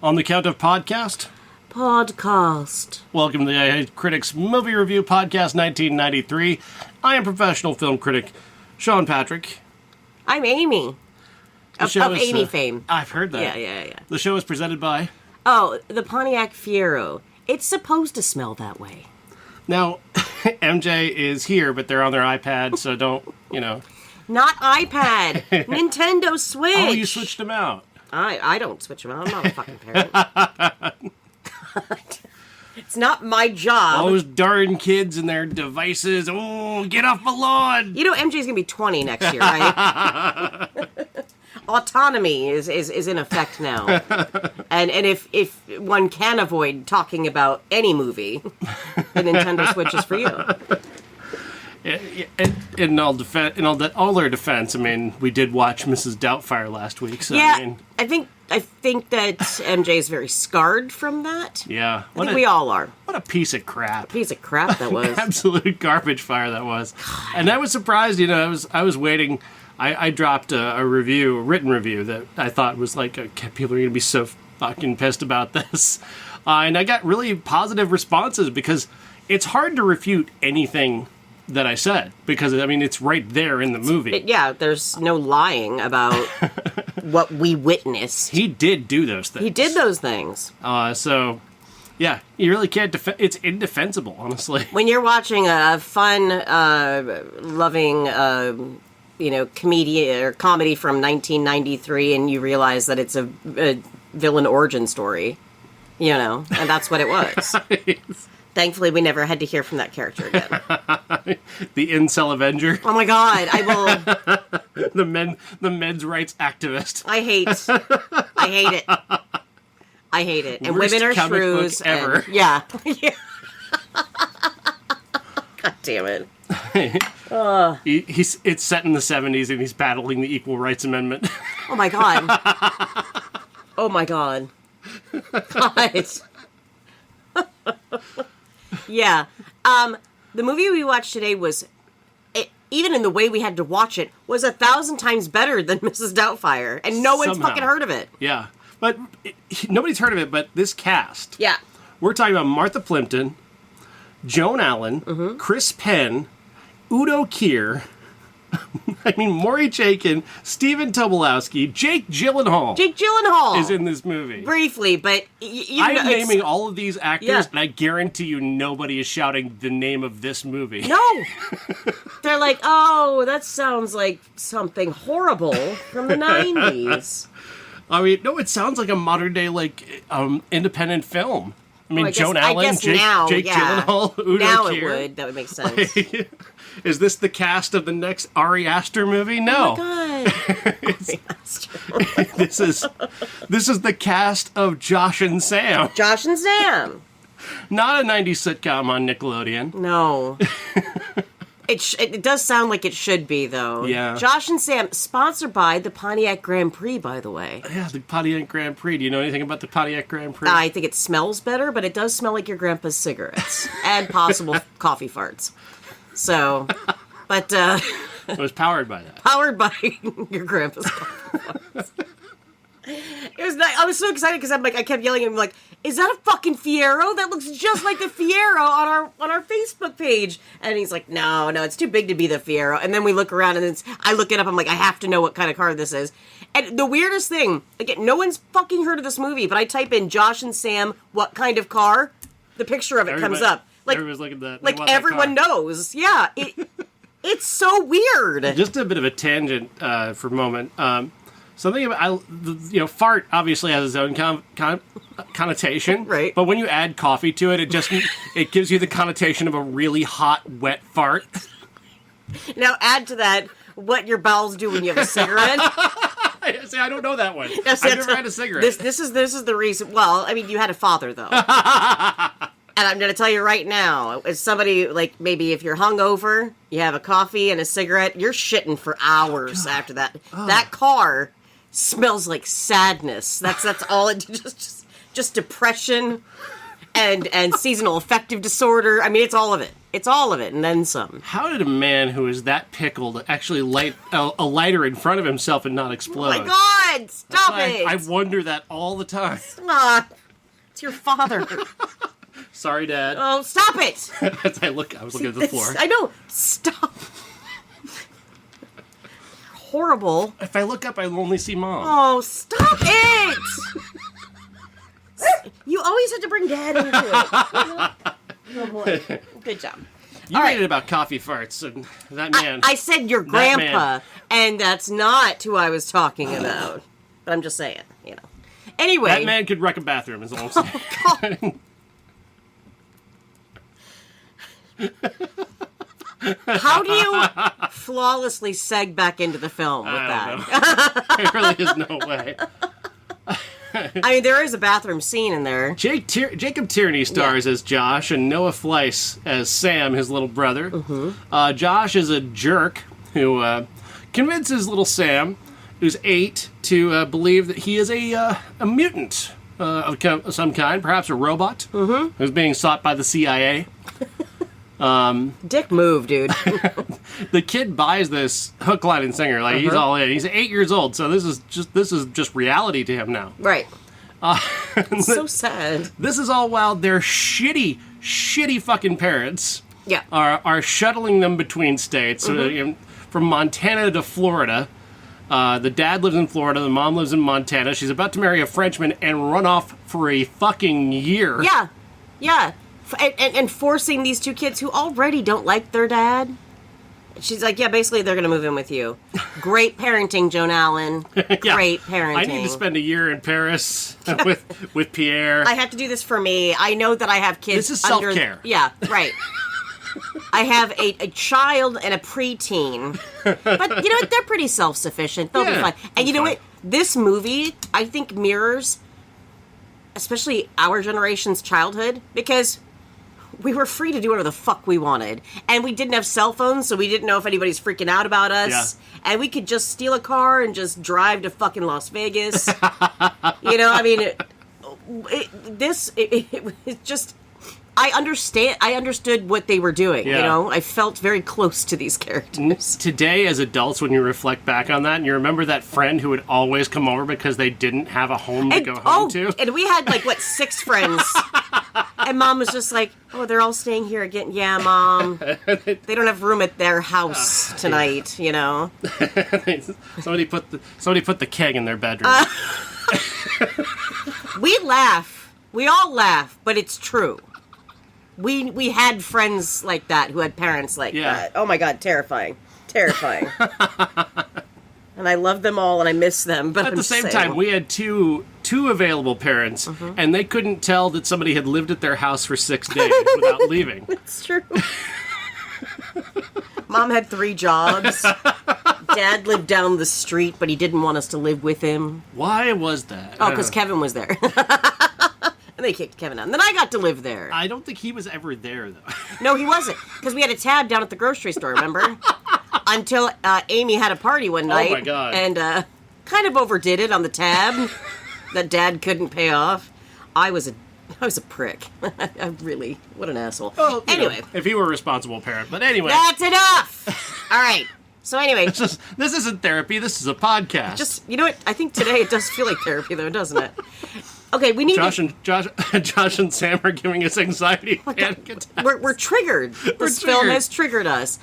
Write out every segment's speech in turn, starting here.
On the Count of Podcast. Welcome to the I Hate Critics Movie Review Podcast 1993. I am professional film critic Sean Patrick. I'm Amy. Of Amy fame. I've heard that. Yeah. The show is presented by... Oh, the Pontiac Fiero. It's supposed to smell that way. Now, MJ is here, but they're on their iPad, so don't, Not iPad. Nintendo Switch. Oh, you switched them out. I don't switch them out. I'm not a fucking parent. It's not my job. Those darn kids and their devices. Oh, get off my lawn. You know MJ's going to be 20 next year, right? Autonomy is in effect now. And if one can avoid talking about any movie, the Nintendo Switch is for you. In all their defense, I mean, we did watch Mrs. Doubtfire last week. So, yeah, I think that MJ is very scarred from that. Yeah. I think we all are. What a piece of crap. Piece of crap that was. Absolute garbage fire that was. God. And I was surprised, I was waiting. I dropped a written review that I thought was like, people are going to be so fucking pissed about this. And I got really positive responses because it's hard to refute anything that I said, because it's right there in the movie. There's no lying about what we witnessed. He did do those things. He did those things. So, yeah, you really can't it's indefensible, honestly. When you're watching a fun, loving, comedian or comedy from 1993, and you realize that it's a villain origin story, and that's what it was. Thankfully, we never had to hear from that character again. The incel Avenger. Oh my God, I will. The men's rights activist. I hate it. I hate it. And Worst women are comic shrews. book ever. Yeah. God damn it. It's set in the 70s, and he's battling the Equal Rights Amendment. Oh my God. Oh my God. God. Yeah. The movie we watched today was, even in the way we had to watch it, was 1,000 times better than Mrs. Doubtfire. And no one's fucking heard of it. Yeah. But nobody's heard of it, but this cast. Yeah. We're talking about Martha Plimpton, Joan Allen, Chris Penn, Udo Kier, Maury Chaykin, Stephen Tobolowsky, Jake Gyllenhaal. Jake Gyllenhaal is in this movie. Briefly, but I'm naming all of these actors, and I guarantee you nobody is shouting the name of this movie. No. They're like, oh, that sounds like something horrible from the 90s. No, it sounds like a modern day, independent film. Joan Allen, Jake Gyllenhaal, Udo now Kier. It would. That would make sense. Is this the cast of the next Ari Aster movie? No. Oh my God. This is the cast of Josh and Sam. Josh and Sam. Not a 90s sitcom on Nickelodeon. No. It does sound like it should be, though. Yeah. Josh and Sam, sponsored by the Pontiac Grand Prix, by the way. Yeah, the Pontiac Grand Prix. Do you know anything about the Pontiac Grand Prix? I think it smells better, but it does smell like your grandpa's cigarettes. And possible coffee farts. So, but... it was powered by that. Powered by your grandpa's coffee farts. It was nice. I was so excited because I kept yelling at him like, "Is that a fucking Fiero? That looks just like the Fiero on our Facebook page." And he's like, "No, it's too big to be the Fiero." And then we look around and I look it up. I'm like, I have to know what kind of car this is. And the weirdest thing, again, no one's fucking heard of this movie, but I type in Josh and Sam, what kind of car? The picture of it comes up. Like everybody's looking at that. Like everyone knows. Yeah, it's so weird. Just a bit of a tangent for a moment. Something about, fart obviously has its own connotation. Right. But when you add coffee to it, it gives you the connotation of a really hot, wet fart. Now add to that what your bowels do when you have a cigarette. See, I don't know that one. Yes, I've never had a cigarette. This is the reason. Well, you had a father, though. And I'm going to tell you right now, as somebody, maybe if you're hungover, you have a coffee and a cigarette, you're shitting for hours after that. Oh. That car smells like sadness. That's all it just depression. and seasonal affective disorder. I mean, it's all of it. It's all of it, and then some. How did a man who is that pickled actually light a lighter in front of himself and not explode? Oh my God! Stop it! I wonder that all the time. Stop. It's your father. Sorry, Dad. Oh, stop it! As I was looking at the floor. I know. Stop. Horrible. If I look up, I only see Mom. Oh, stop it! You always have to bring Dad into it. Oh boy. Good job. You made it about coffee farts, and that man. I said your grandpa, and that's not who I was talking about. But I'm just saying, you know. Anyway. That man could wreck a bathroom, is all I'm saying. How do you flawlessly seg back into the film with that? There really is no way. I mean, there is a bathroom scene in there. Jacob Tierney stars as Josh, and Noah Fleiss as Sam, his little brother. Mm-hmm. Josh is a jerk who convinces little Sam, who's 8, to believe that he is a mutant of some kind, perhaps a robot, who's being sought by the CIA. Dick move, dude. The kid buys this hook, line, and sinker. Like he's all in. He's 8 years old, so this is just reality to him now. Right. It's so sad. This is all while their shitty fucking parents are shuttling them between states, from Montana to Florida. The dad lives in Florida, the mom lives in Montana. She's about to marry a Frenchman and run off for a fucking year. Yeah. Yeah. And forcing these two kids who already don't like their dad. She's like, yeah, basically they're going to move in with you. Great parenting, Joan Allen. Great parenting. I need to spend a year in Paris with Pierre. I have to do this for me. I know that I have kids. This is self-care. Yeah, right. I have a child and a preteen. But you know what? They're pretty self-sufficient. They'll be fine. And you know what? This movie, I think, mirrors especially our generation's childhood, because we were free to do whatever the fuck we wanted. And we didn't have cell phones, so we didn't know if anybody's freaking out about us. Yeah. And we could just steal a car and just drive to fucking Las Vegas. You know, I mean, it just... I understood what they were doing, you know? I felt very close to these characters. Today, as adults, when you reflect back on that, and you remember that friend who would always come over because they didn't have a home to go home to? And we had, 6 friends. And Mom was just like, oh, they're all staying here again. Yeah, Mom. They don't have room at their house tonight, you know? Somebody put the keg in their bedroom. We laugh. We all laugh, but it's true. We had friends like that who had parents like that. Oh my God, terrifying. Terrifying. And I love them all and I miss them, but at the same time, we had two available parents, and they couldn't tell that somebody had lived at their house for 6 days without leaving. It's true. Mom had 3 jobs. Dad lived down the street, but he didn't want us to live with him. Why was that? Oh, because Kevin was there. And they kicked Kevin out. And then I got to live there. I don't think he was ever there, though. No, he wasn't. Because we had a tab down at the grocery store, remember? Until Amy had a party one night. Oh, my God. And kind of overdid it on the tab that Dad couldn't pay off. I was a prick. I really, what an asshole. Well, anyway. If he were a responsible parent. But anyway. That's enough! All right. So anyway. This isn't therapy. This is a podcast. You know what? I think today it does feel like therapy, though, doesn't it? Okay, we need Josh and Sam are giving us anxiety. We're triggered. This film has triggered us.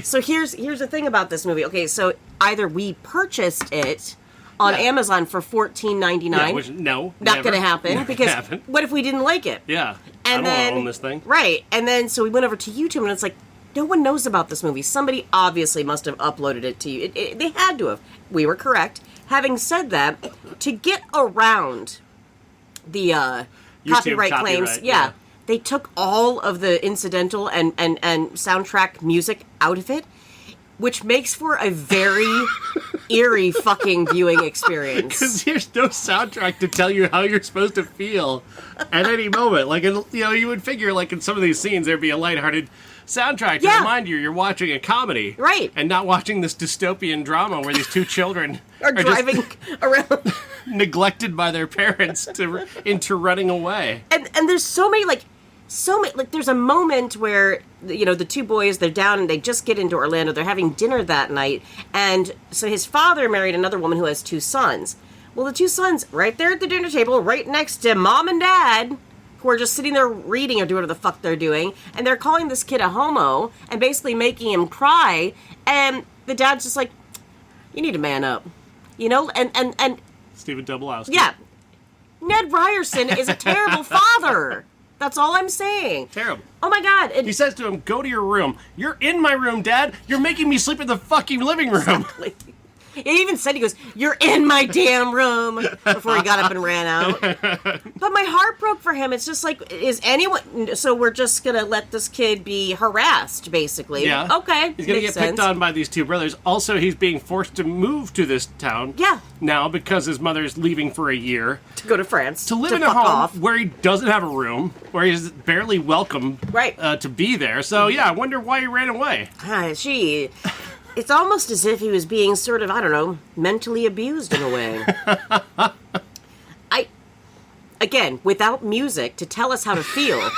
So here's the thing about this movie. Okay, so either we purchased it on Amazon for $14.99. Which, no, not going to happen, because what if we didn't like it? Yeah, and I don't want to own this thing. Right, and then so we went over to YouTube, and it's like, no one knows about this movie. Somebody obviously must have uploaded it to you. They had to have. We were correct. Having said that, to get around the copyright claims, they took all of the incidental and soundtrack music out of it, which makes for a very eerie fucking viewing experience. Because there's no soundtrack to tell you how you're supposed to feel at any moment. Like, you would figure, like, in some of these scenes, there'd be a lighthearted soundtrack to remind you you're watching a comedy. Right. And not watching this dystopian drama where these two children are driving around. neglected by their parents into running away. And there's so many, like, there's a moment where, you know, the two boys, they're down and they just get into Orlando. They're having dinner that night. And so his father married another woman who has two sons. Well, the two sons, right there at the dinner table, right next to mom and dad, who are just sitting there reading or doing whatever the fuck they're doing. And they're calling this kid a homo and basically making him cry. And the dad's just like, you need to man up. You know? And Stephen Tobolowsky. yeah. Ned Ryerson is a terrible father. That's all I'm saying. Terrible. Oh my God. And He says to him, go to your room. You're in my room, Dad. You're making me sleep in the fucking living room. he even said, he goes, you're in my damn room, before he got up and ran out. But my heart broke for him. It's just like, is anyone, so we're just going to let this kid be harassed, basically. Yeah. Okay. He's going to get picked on by these two brothers. Also, he's being forced to move to this town. Yeah. Now, because his mother's leaving for a year. To go to France. To live in a fuck home off. where he doesn't have a room, where he's barely welcome Right. to be there. So, yeah, I wonder why he ran away. Gee, it's almost as if he was being sort of, I don't know, mentally abused in a way. Again, without music to tell us how to feel.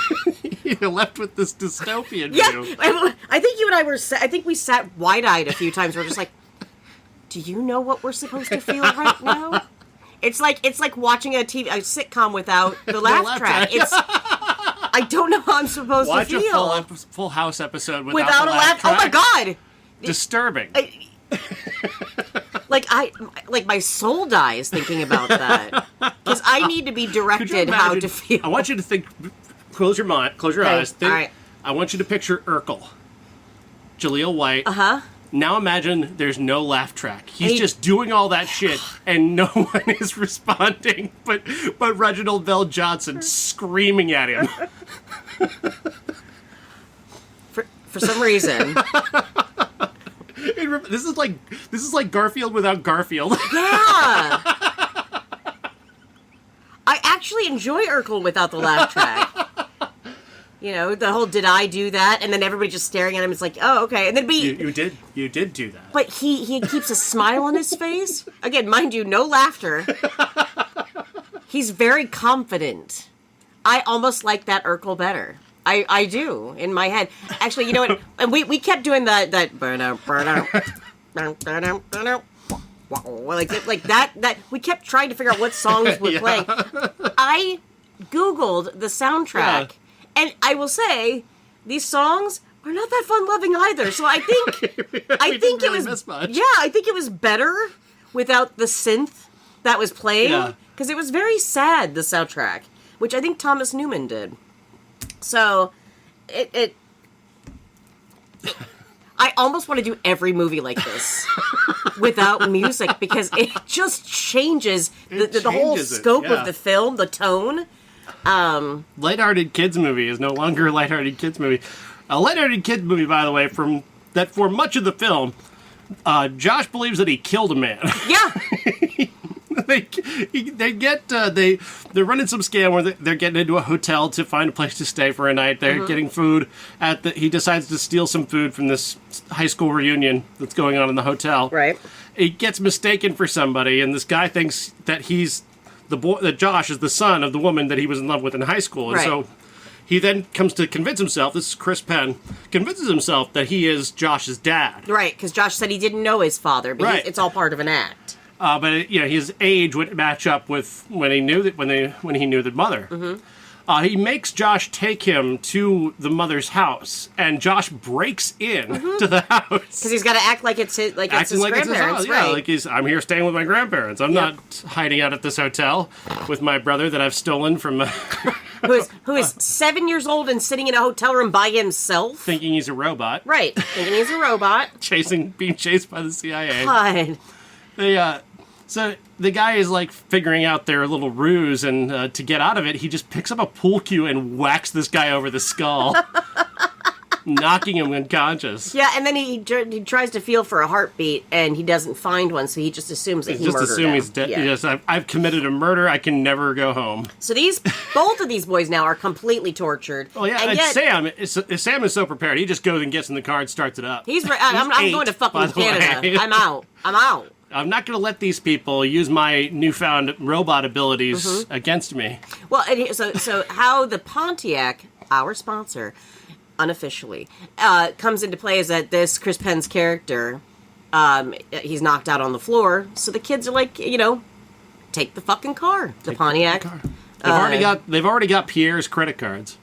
You're left with this dystopian Yeah, view. I think you and I were, I think we sat wide-eyed a few times. We're just like, do you know what we're supposed to feel right now? It's like watching a sitcom without the laugh track. It's, I don't know how I'm supposed Watch to feel. a full House episode without the a laugh. Oh my track. God! Disturbing. Like my soul dies thinking about that, because I need to be Could you directed how imagine- to feel. I want you to think. Close your mind. Close your Okay, eyes. Think. all right. I want you to picture Urkel, Jaleel White. Uh-huh. Now imagine there's no laugh track. He's He- just doing all that shit, and no one is responding. But Reginald Bell Johnson screaming at him. For some reason. This is like Garfield without Garfield. Yeah. I actually enjoy Urkel without the laugh track. You know, the whole "did I do that?" and then everybody just staring at him. It's like, oh, okay, and then you did do that. But he keeps a smile on his face. Again, mind you, no laughter. He's very confident. I almost like that Urkel better. I do, in my head. Actually, you know what? And we kept doing that like that we kept trying to figure out what songs would play. I Googled the soundtrack, and I will say these songs are not that fun loving either. So I think I think it was miss much. yeah, I think it was better without the synth that was playing, because it was very sad, the soundtrack, which I think Thomas Newman did. So I almost want to do every movie like this without music, because it just changes the whole changes it, scope yeah. of the film, the tone. Lighthearted kids movie is no longer a lighthearted kids movie. A lighthearted kids movie, by the way, for much of the film, Josh believes that he killed a man. Yeah. They're running some scam where they're getting into a hotel to find a place to stay for a night. They're getting food he decides to steal some food from this high school reunion that's going on in the hotel. Right. He gets mistaken for somebody, and this guy thinks that he's the boy, that Josh is the son of the woman that he was in love with in high school. And Right. so he then comes to convince himself, this is Chris Penn, convinces himself that he is Josh's dad. Right, because Josh said he didn't know his father, but Right. it's all part of an act. But his age would match up with when he knew the mother. He makes Josh take him to the mother's house, and Josh breaks in to the house Because he's got to act like it's his, it's acting his like it's his grandparents, house. Yeah, right? like I'm here staying with my grandparents. I'm not hiding out at this hotel with my brother that I've stolen from, who is 7 years old and sitting in a hotel room by himself. thinking he's a robot, Right, thinking he's a robot. being chased by the CIA. God. So the guy is like figuring out their little ruse, and to get out of it, he just picks up a pool cue and whacks this guy over the skull, knocking him unconscious. Yeah, and then he tries to feel for a heartbeat, and he doesn't find one, so he just assumes that he Just murdered assume him. he's dead. Yeah. Yes, I've committed a murder. I can never go home. So both of these boys now are completely tortured. Oh yeah, and yet Sam is so prepared. He just goes and gets in the car and starts it up. I'm He's going to eight, by fucking the way. Canada. I'm out. I'm not going to let these people use my newfound robot abilities against me. Well, and so how the Pontiac, our sponsor, unofficially, comes into play is that this Chris Penn's character, he's knocked out on the floor, so the kids are like, take the fucking car, the Pontiac. They've already got Pierre's credit cards.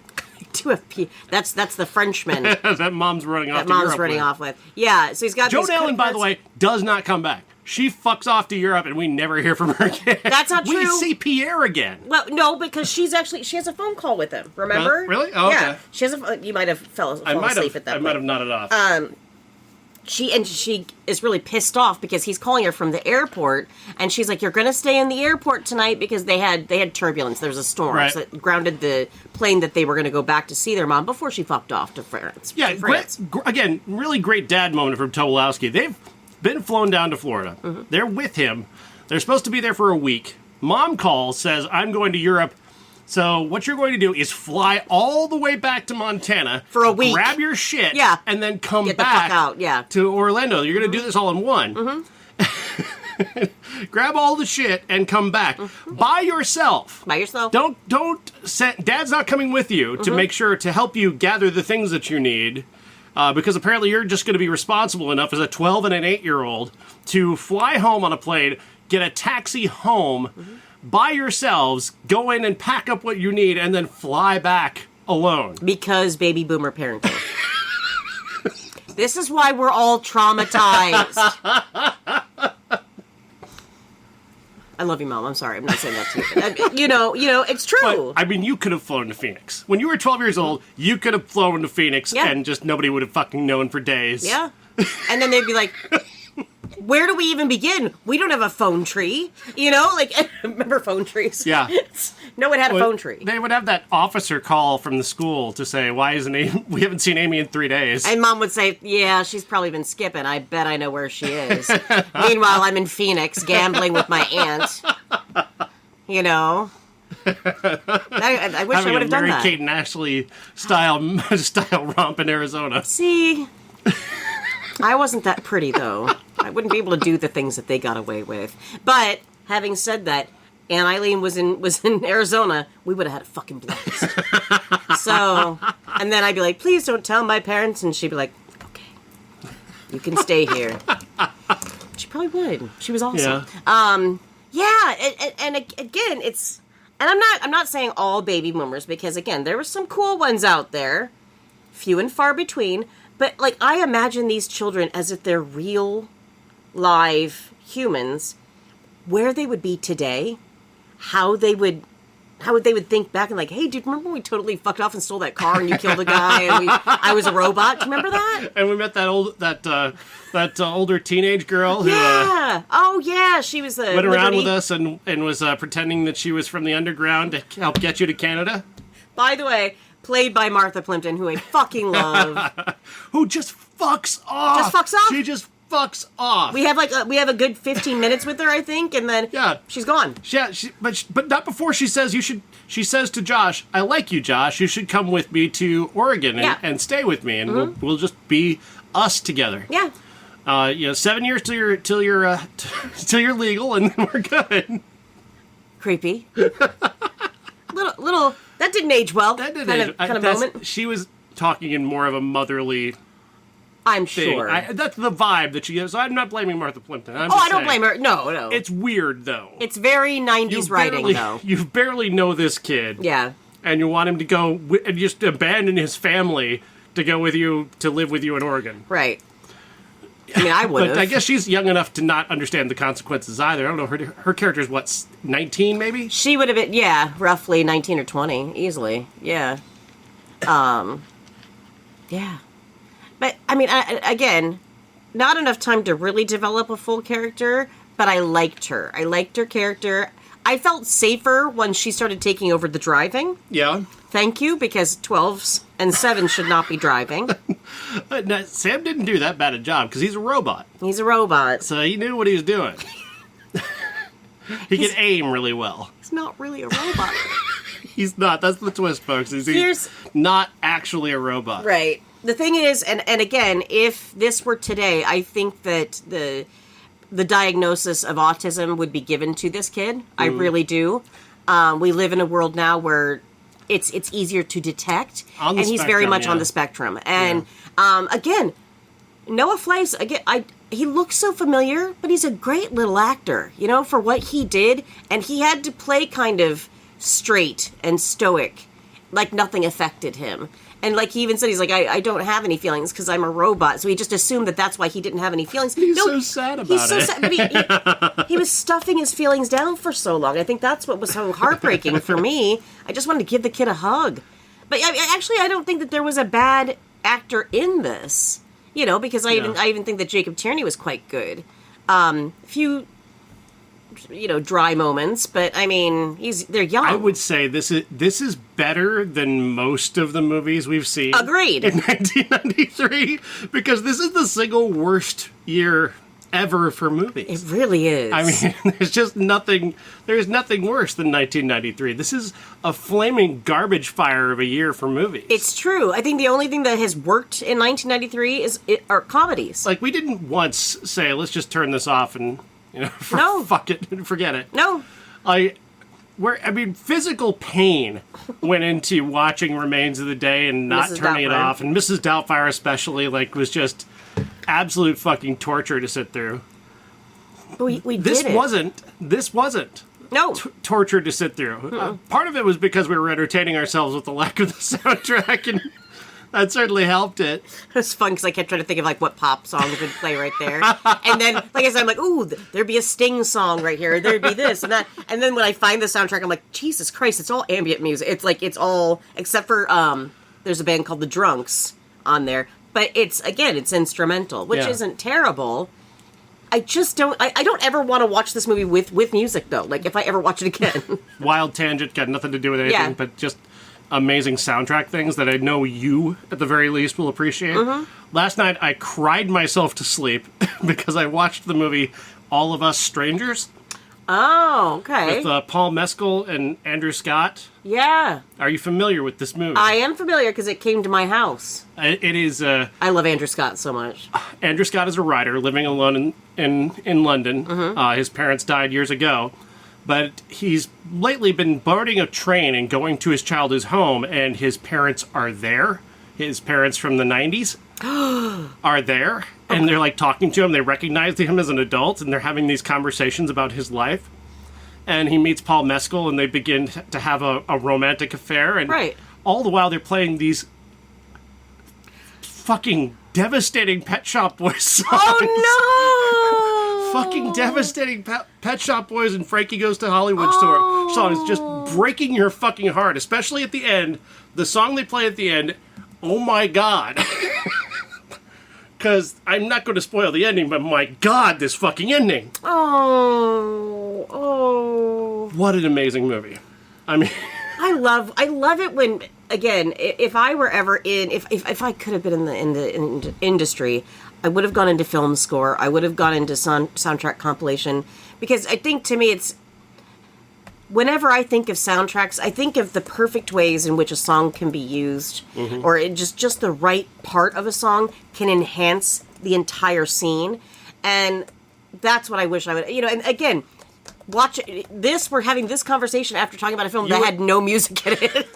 That's the Frenchman that mom's running off. off with. Yeah, so he's got. Joan Allen, by the way, does not come back. She fucks off to Europe, and we never hear from her again. That's not true. We see Pierre again. Well, no, because she has a phone call with him. Remember? Really? Oh, yeah. Okay. She has a. You might have fallen asleep at that. I might have nodded off. She is really pissed off because he's calling her from the airport, and she's like, "You're going to stay in the airport tonight because they had turbulence. There was a storm, Right. so it grounded the plane that they were going to go back to see their mom before she fucked off to France." Yeah, again, really great dad moment from Tobolowsky. They've been flown down to Florida. Mm-hmm. They're with him. They're supposed to be there for a week. Mom calls, says, "I'm going to Europe." So what you're going to do is fly all the way back to Montana for a week, grab your shit, yeah, and then come Get back the fuck out, yeah. to Orlando. You're going to do this all in one. Mm-hmm. Grab all the shit and come back by yourself. By yourself. Don't send. Dad's not coming with you to make sure to help you gather the things that you need. Because apparently you're just going to be responsible enough as a 12 and an 8-year-old to fly home on a plane, get a taxi home by yourselves, go in and pack up what you need, and then fly back alone. Because baby boomer parenting. This is why we're all traumatized. I love you, Mom. I'm sorry. I'm not saying that to you. It's true. But, I mean, you could have flown to Phoenix. When you were 12 years old, you could have flown to Phoenix and just nobody would have fucking known for days. Yeah. And then they'd be like, where do we even begin? We don't have a phone tree. Remember phone trees? Yeah. No one had a phone tree. They would have that officer call from the school to say, why isn't we haven't seen Amy in 3 days. And Mom would say, yeah, she's probably been skipping. I bet I know where she is. Meanwhile, I'm in Phoenix gambling with my aunt. I wish I would have done that. Mary-Kate and Ashley style romp in Arizona. See, I wasn't that pretty, though. I wouldn't be able to do the things that they got away with. But, having said that, Aunt Eileen was in Arizona, we would have had a fucking blast. So, and then I'd be like, please don't tell my parents. And she'd be like, okay, you can stay here. She probably would. She was awesome. And again, it's... And I'm not saying all baby boomers, because, again, there were some cool ones out there. Few and far between. But, I imagine these children as if they're real, live humans, where they would be today, how they would think back and hey, dude, remember when we totally fucked off and stole that car and you killed a guy and I was a robot? Do you remember that? And we met that older teenage girl who she was a went around with us and was pretending that she was from the underground to help get you to Canada. By the way, played by Martha Plimpton, who I fucking love. Who just fucks off. Just fucks off? She just fucks off. We have a good 15 minutes with her, I think, and then she's gone. Yeah, but not before she says you should. She says to Josh, "I like you, Josh. You should come with me to Oregon and stay with me, and we'll just be us together." Yeah. 7 years till you're legal, and then we're good. Creepy. little. That didn't age well. That didn't kind of moment. She was talking in more of a motherly. I'm thing. sure. That's the vibe that she gives. So I'm not blaming Martha Plimpton. I don't blame her. No. It's weird, though. It's very 90s writing, though. You barely know this kid. Yeah. And you want him to go and just abandon his family to go with you, to live with you in Oregon. Right. I mean, I would have. But I guess she's young enough to not understand the consequences either. I don't know. Her character's, 19 maybe? She would have been, roughly 19 or 20. Easily. Yeah. Yeah. But, I mean, again, not enough time to really develop a full character, but I liked her. I liked her character. I felt safer when she started taking over the driving. Yeah. Thank you, because 12s and 7s should not be driving. No, Sam didn't do that bad a job, because he's a robot. He's a robot. So he knew what he was doing. He could aim really well. He's not really a robot. He's not. That's the twist, folks. He's not actually a robot. Right. The thing is, and again, if this were today, I think that the diagnosis of autism would be given to this kid. I really do. We live in a world now where it's easier to detect, On the and he's very spectrum, much yeah. on the spectrum. And again, Noah Fleiss, he looks so familiar, but he's a great little actor, you know, for what he did, and he had to play kind of straight and stoic, like nothing affected him. And like he even said, he's like, I don't have any feelings because I'm a robot. So he just assumed that that's why he didn't have any feelings. He's so sad about he's so it. sad, but he was stuffing his feelings down for so long. I think that's what was so heartbreaking for me. I just wanted to give the kid a hug. But I don't think that there was a bad actor in this. You know, because I even think that Jacob Tierney was quite good. Few, dry moments, but I mean, they're young. I would say this is better than most of the movies we've seen. Agreed. In 1993, because this is the single worst year ever for movies. It really is. I mean, there's nothing worse than 1993. This is a flaming garbage fire of a year for movies. It's true. I think the only thing that has worked in 1993 are comedies. Like, we didn't once say, let's just turn this off and, No. fuck it and forget it. No. Physical pain went into watching Remains of the Day and not Mrs. turning it Doubtfire. off. And Mrs. Doubtfire especially, was just absolute fucking torture to sit through. We This did it. wasn't No. torture to sit through. Part of it was because we were entertaining ourselves with the lack of the soundtrack, and that certainly helped it. It's fun because I kept trying to think of what pop songs would play right there, and then like I said, I'm like, ooh, there'd be a Sting song right here, there'd be this and that, and then when I find the soundtrack, I'm like, Jesus Christ, it's all ambient music. It's all except for there's a band called the Drunks on there, but it's instrumental, which Yeah. isn't terrible. I just don't. I don't ever want to watch this movie with music though. Like if I ever watch it again. Wild tangent, got nothing to do with anything, Yeah. but just amazing soundtrack things that I know you, at the very least, will appreciate. Last night, I cried myself to sleep because I watched the movie All of Us Strangers Oh, okay. with Paul Mescal and Andrew Scott. Yeah, Are you familiar with this movie? I am familiar because it came to my house. It is... I love Andrew Scott so much. Andrew Scott is a writer living alone in London. His parents died years ago. But he's lately been boarding a train and going to his childhood home, and his parents are there. His parents from the 90s are there. And they're talking to him. They recognize him as an adult, and they're having these conversations about his life. And he meets Paul Mescal, and they begin to have a romantic affair. And Right. all the while, they're playing these fucking devastating Pet Shop Boys songs. Oh no! Fucking devastating Pet Shop Boys and Frankie Goes to Hollywood songs, just breaking your fucking heart, especially at the end. The song they play at the end, oh my god. Because I'm not going to spoil the ending, but my god, this fucking ending. Oh. What an amazing movie. I mean... I love it when, again, if I were ever if I could have been in the industry, I would have gone into film score. I would have gone into soundtrack compilation, because I think to me it's, whenever I think of soundtracks, I think of the perfect ways in which a song can be used, or just the right part of a song can enhance the entire scene, and that's what I wish I would. And again, watch this. We're having this conversation after talking about a film that had no music in it.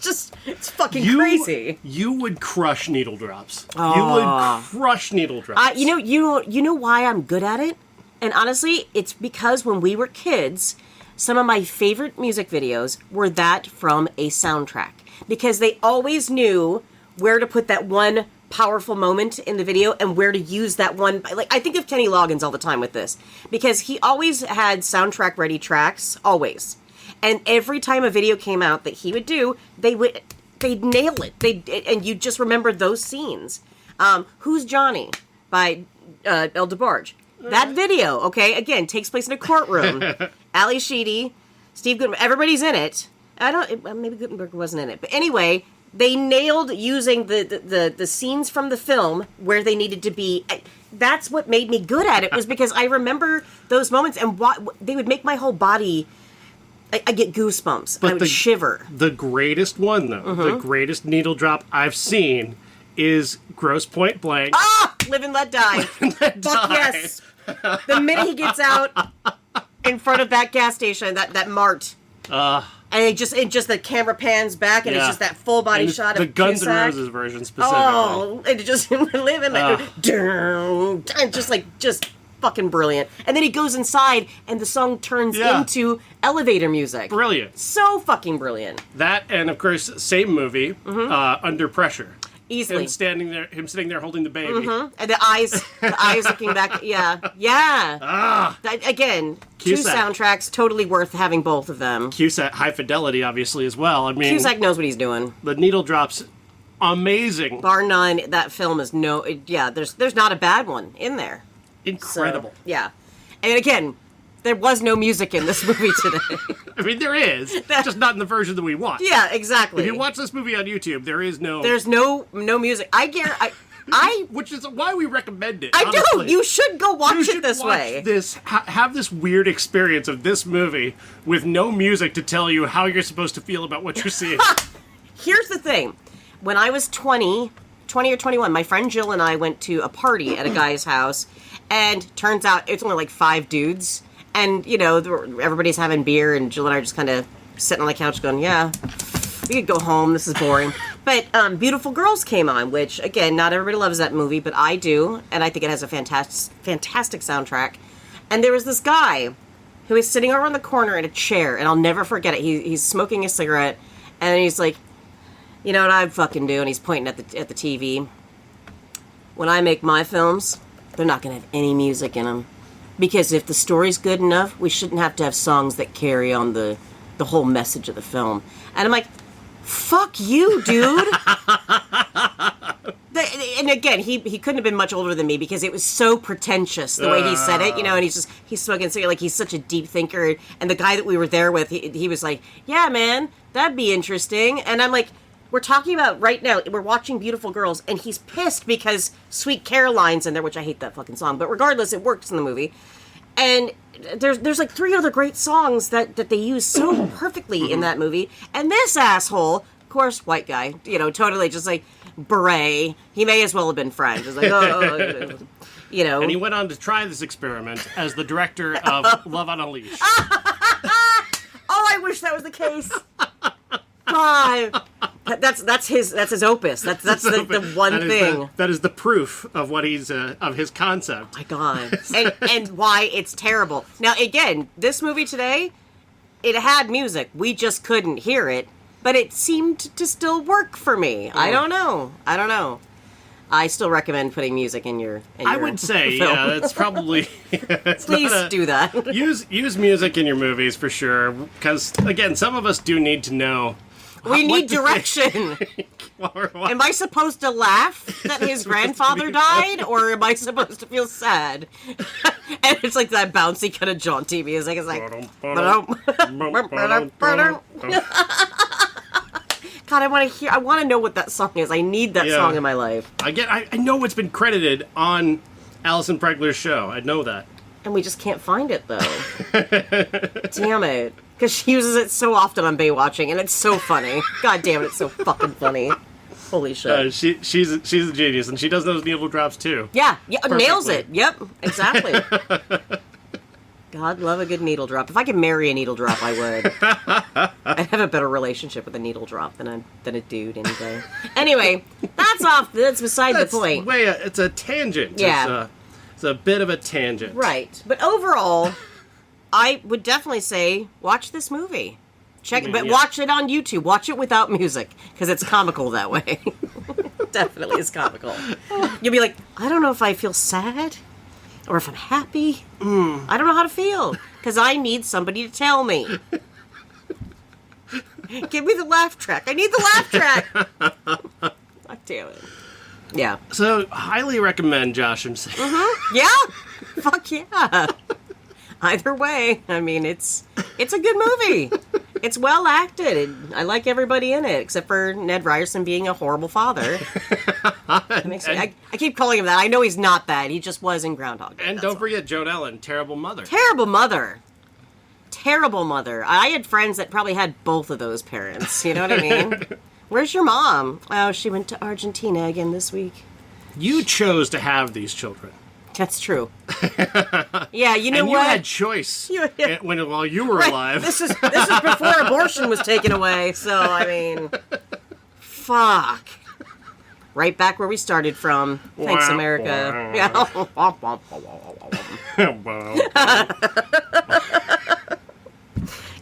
It's fucking crazy. You would crush Needle Drops. You would crush Needle Drops. You know why I'm good at it? And honestly, it's because when we were kids, some of my favorite music videos were that from a soundtrack, because they always knew where to put that one powerful moment in the video and where to use that one. I think of Kenny Loggins all the time with this, because he always had soundtrack ready tracks, always. And every time a video came out that he would do, they'd nail it. And you just remember those scenes. Who's Johnny by El DeBarge. That video, okay, again, takes place in a courtroom. Ali Sheedy, Steve Gutenberg, everybody's in it. Maybe Gutenberg wasn't in it. But anyway, they nailed using the scenes from the film where they needed to be. That's what made me good at it, was because I remember those moments, and they would make my whole body. I get goosebumps. I would shiver. The greatest one, though, the greatest needle drop I've seen is Grosse Pointe Blank. Ah! Live and Let Die. Let Fuck Die. yes. The minute he gets out in front of that gas station, that mart, and it just the camera pans back, and it's just that full body And shot the of Guns N' Cusack. Roses version specifically. Oh, and it just living like, just fucking brilliant. And then he goes inside, and the song turns into elevator music. Brilliant. So fucking brilliant. That, and of course, same movie, Under Pressure. Easily. Him sitting there holding the baby. And the eyes looking back. Yeah. Again, Cusack. 2 soundtracks, totally worth having both of them. Cusack, high fidelity, obviously, as well. I mean, Cusack knows what he's doing. the needle drops, amazing. Bar none, that film is there's not a bad one in there. Incredible. So, yeah. And again, there was no music in this movie today. I mean, there is, just not in the version that we want. Yeah, exactly. If you watch this movie on YouTube, there is no... There's no music. I Which is why we recommend it, do. honestly. You should go watch You it should this watch way. This, have this weird experience of this movie with no music to tell you how you're supposed to feel about what you're seeing. Here's the thing. When I was 20 or 21, my friend Jill and I went to a party at a guy's house, and turns out it's only like 5 dudes. And, everybody's having beer, and Jill and I are just kind of sitting on the couch going, yeah, we could go home. This is boring. But Beautiful Girls came on, which, again, not everybody loves that movie, but I do. And I think it has a fantastic soundtrack. And there was this guy who was sitting over in the corner in a chair, and I'll never forget it. He's smoking a cigarette, and he's like, you know what I fucking do? And he's pointing at the TV. When I make my films, they're not going to have any music in them. Because if the story's good enough, we shouldn't have to have songs that carry on the whole message of the film. And I'm like, fuck you, dude. And again, he couldn't have been much older than me because it was so pretentious the way he said it, and he's smoking cigarette, like he's such a deep thinker. And the guy that we were there with, he was like, yeah, man, that'd be interesting. And I'm like, we're talking about right now, we're watching Beautiful Girls, and he's pissed because Sweet Caroline's in there, which I hate that fucking song, but regardless, it works in the movie. And there's like 3 other great songs that they use so perfectly in that movie. And this asshole, of course, white guy, totally just like, beret. He may as well have been French. It's like, And he went on to try this experiment as the director of Love on a Leash. Oh, I wish that was the case. God. That's his opus. That's the one thing. That is the proof of what he's of his concept. My God, and why it's terrible. Now again, this movie today, it had music. We just couldn't hear it, but it seemed to still work for me. I don't know. I still recommend putting music in your I would say, film. yeah, that's probably. Please do that. use music in your movies for sure, because again, some of us do need to know. We need direction. Am I supposed to laugh that his grandfather died, or am I supposed to feel sad? And it's like that bouncy kind of jaunty music. It's like, God, I want to know what that song is. I need that song in my life. I know it's been credited on Alison Pregler's show. I know that. And we just can't find it, though. Damn it. Because she uses it so often on Baywatching, and it's so funny. God damn it, it's so fucking funny. Holy shit. She's a genius, and she does those needle drops, too. Yeah, Perfectly. Nails it. Yep, exactly. God, love a good needle drop. If I could marry a needle drop, I would. I'd have a better relationship with a needle drop than a dude any day. Anyway, that's beside the point. It's a tangent. Yeah. It's a bit of a tangent. Right. But overall, I would definitely say watch this movie. Watch it on YouTube. Watch it without music, because it's comical that way. Definitely is comical. You'll be like, I don't know if I feel sad or if I'm happy. I don't know how to feel, because I need somebody to tell me. Give me the laugh track. I need the laugh track. God damn it. Yeah. So, highly recommend Josh himself. Mm-hmm. Yeah. Fuck yeah. Either way, I mean, it's a good movie. It's well acted. I like everybody in it, except for Ned Ryerson being a horrible father. I keep calling him that. I know he's not that. He just was in Groundhog Day. And don't forget Joan Ellen, terrible mother. Terrible mother. Terrible mother. I had friends that probably had both of those parents. You know what I mean? Where's your mom? Oh, she went to Argentina again this week. You chose to have these children. That's true. Yeah, you know And you what? had choice Yeah. while you were Right. alive. This is before abortion was taken away. So I mean, fuck. Right back where we started from. Thanks, Wah, America. wah. Yeah.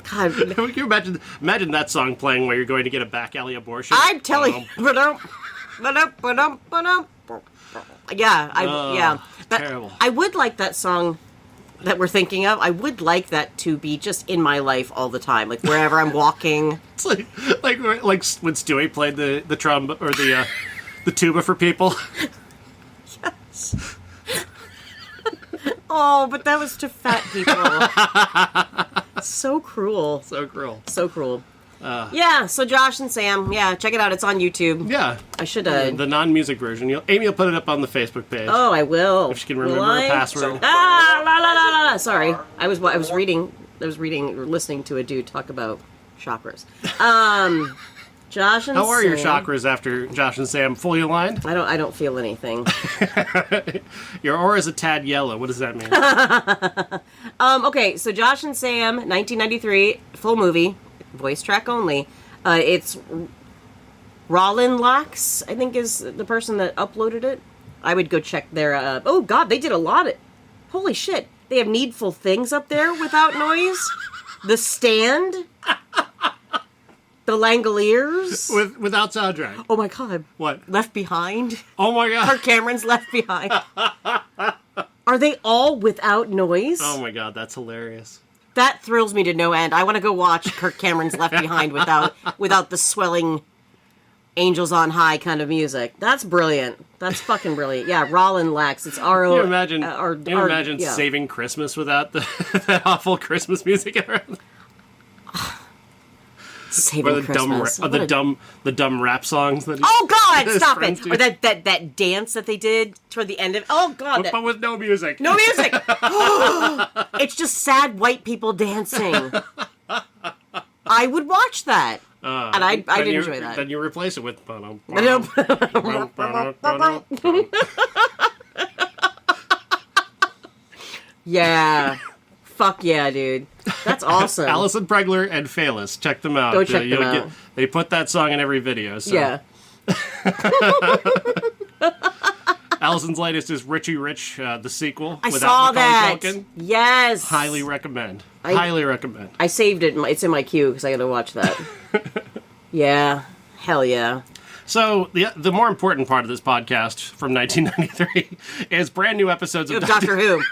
Can God, you imagine that song playing while you're going to get a back alley abortion? I'm telling you. Yeah, terrible. I would like that song that we're thinking of. I would like that to be just in my life all the time, like wherever I'm walking. It's like when Stewie played the trumpet or the tuba for people. Yes. Oh, but that was to fat people. So cruel. So cruel. So cruel. Yeah, so Josh and Sam, yeah, check it out. It's on YouTube. Yeah. I should, the non-music version. Amy will put it up on the Facebook page. Oh, I will. If she can remember her password. Ah, la la la la. Sorry, I was listening to a dude talk about chakras. Josh and How are your Sam. chakras after Josh and Sam fully aligned? I don't feel anything. Your aura is a tad yellow. What does that mean? Okay, so Josh and Sam, 1993, full movie, voice track only. It's Rollin Lax, I think is the person that uploaded it. I would go check their, oh god, they did a lot of, holy shit. They have Needful Things up there without noise. The Stand. The Langoliers. Without soundtrack. Oh my god. What? Left Behind. Oh my god. Kirk Cameron's Left Behind. Are they all without noise? Oh my god, that's hilarious. That thrills me to no end. I want to go watch Kirk Cameron's Left Behind without the swelling Angels on High kind of music. That's brilliant. That's fucking brilliant. Yeah, Rollin Lax. It's R-O... Can you imagine yeah. saving Christmas without that awful Christmas music ever? Saving Or Christmas. the dumb rap songs that Oh god, his stop friends it! do. Or that dance that they did toward the end of... Oh god, but with no music. no music! It's just sad white people dancing. I would watch that. And I did enjoy that. Then you replace it with... Yeah. Fuck yeah, dude. That's awesome. Alison Pregler and Phalis. Check them out. Go check them out. They put that song in every video. So. Yeah. Alison's latest is Richie Rich, the sequel. I without saw Macaulay that. Culkin. Yes. Highly recommend. Highly recommend. I saved it. It's in my queue because I got to watch that. Yeah. Hell yeah. So the more important part of this podcast from 1993 is brand new episodes of Doctor Who.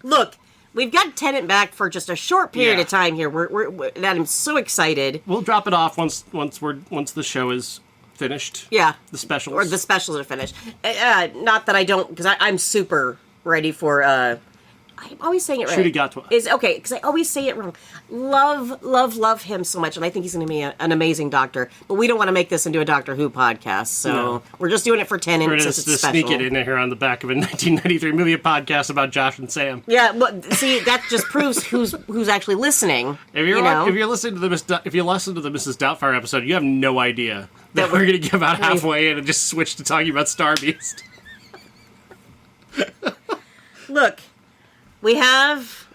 Look, we've got Tennant back for just a short period of time here. We're and I'm so excited. We'll drop it off once the show is finished. Yeah. The specials. Or the specials are finished. Not that I don't, because I'm super ready for, I'm always saying it right. Ncuti Gatwa. Is okay, because I always say it wrong. Love him so much, and I think he's going to be an amazing doctor. But we don't want to make this into a Doctor Who podcast, so we're just doing it for Tennant We're since just it's to special. sneak it in here on the back of a 1993 movie podcast about Josh and Sam. Yeah, well, see, that just proves who's actually listening. If you listen to the Mrs. Doubtfire episode, you have no idea that we're going to give out halfway in and just switch to talking about Star Beast. Look, we have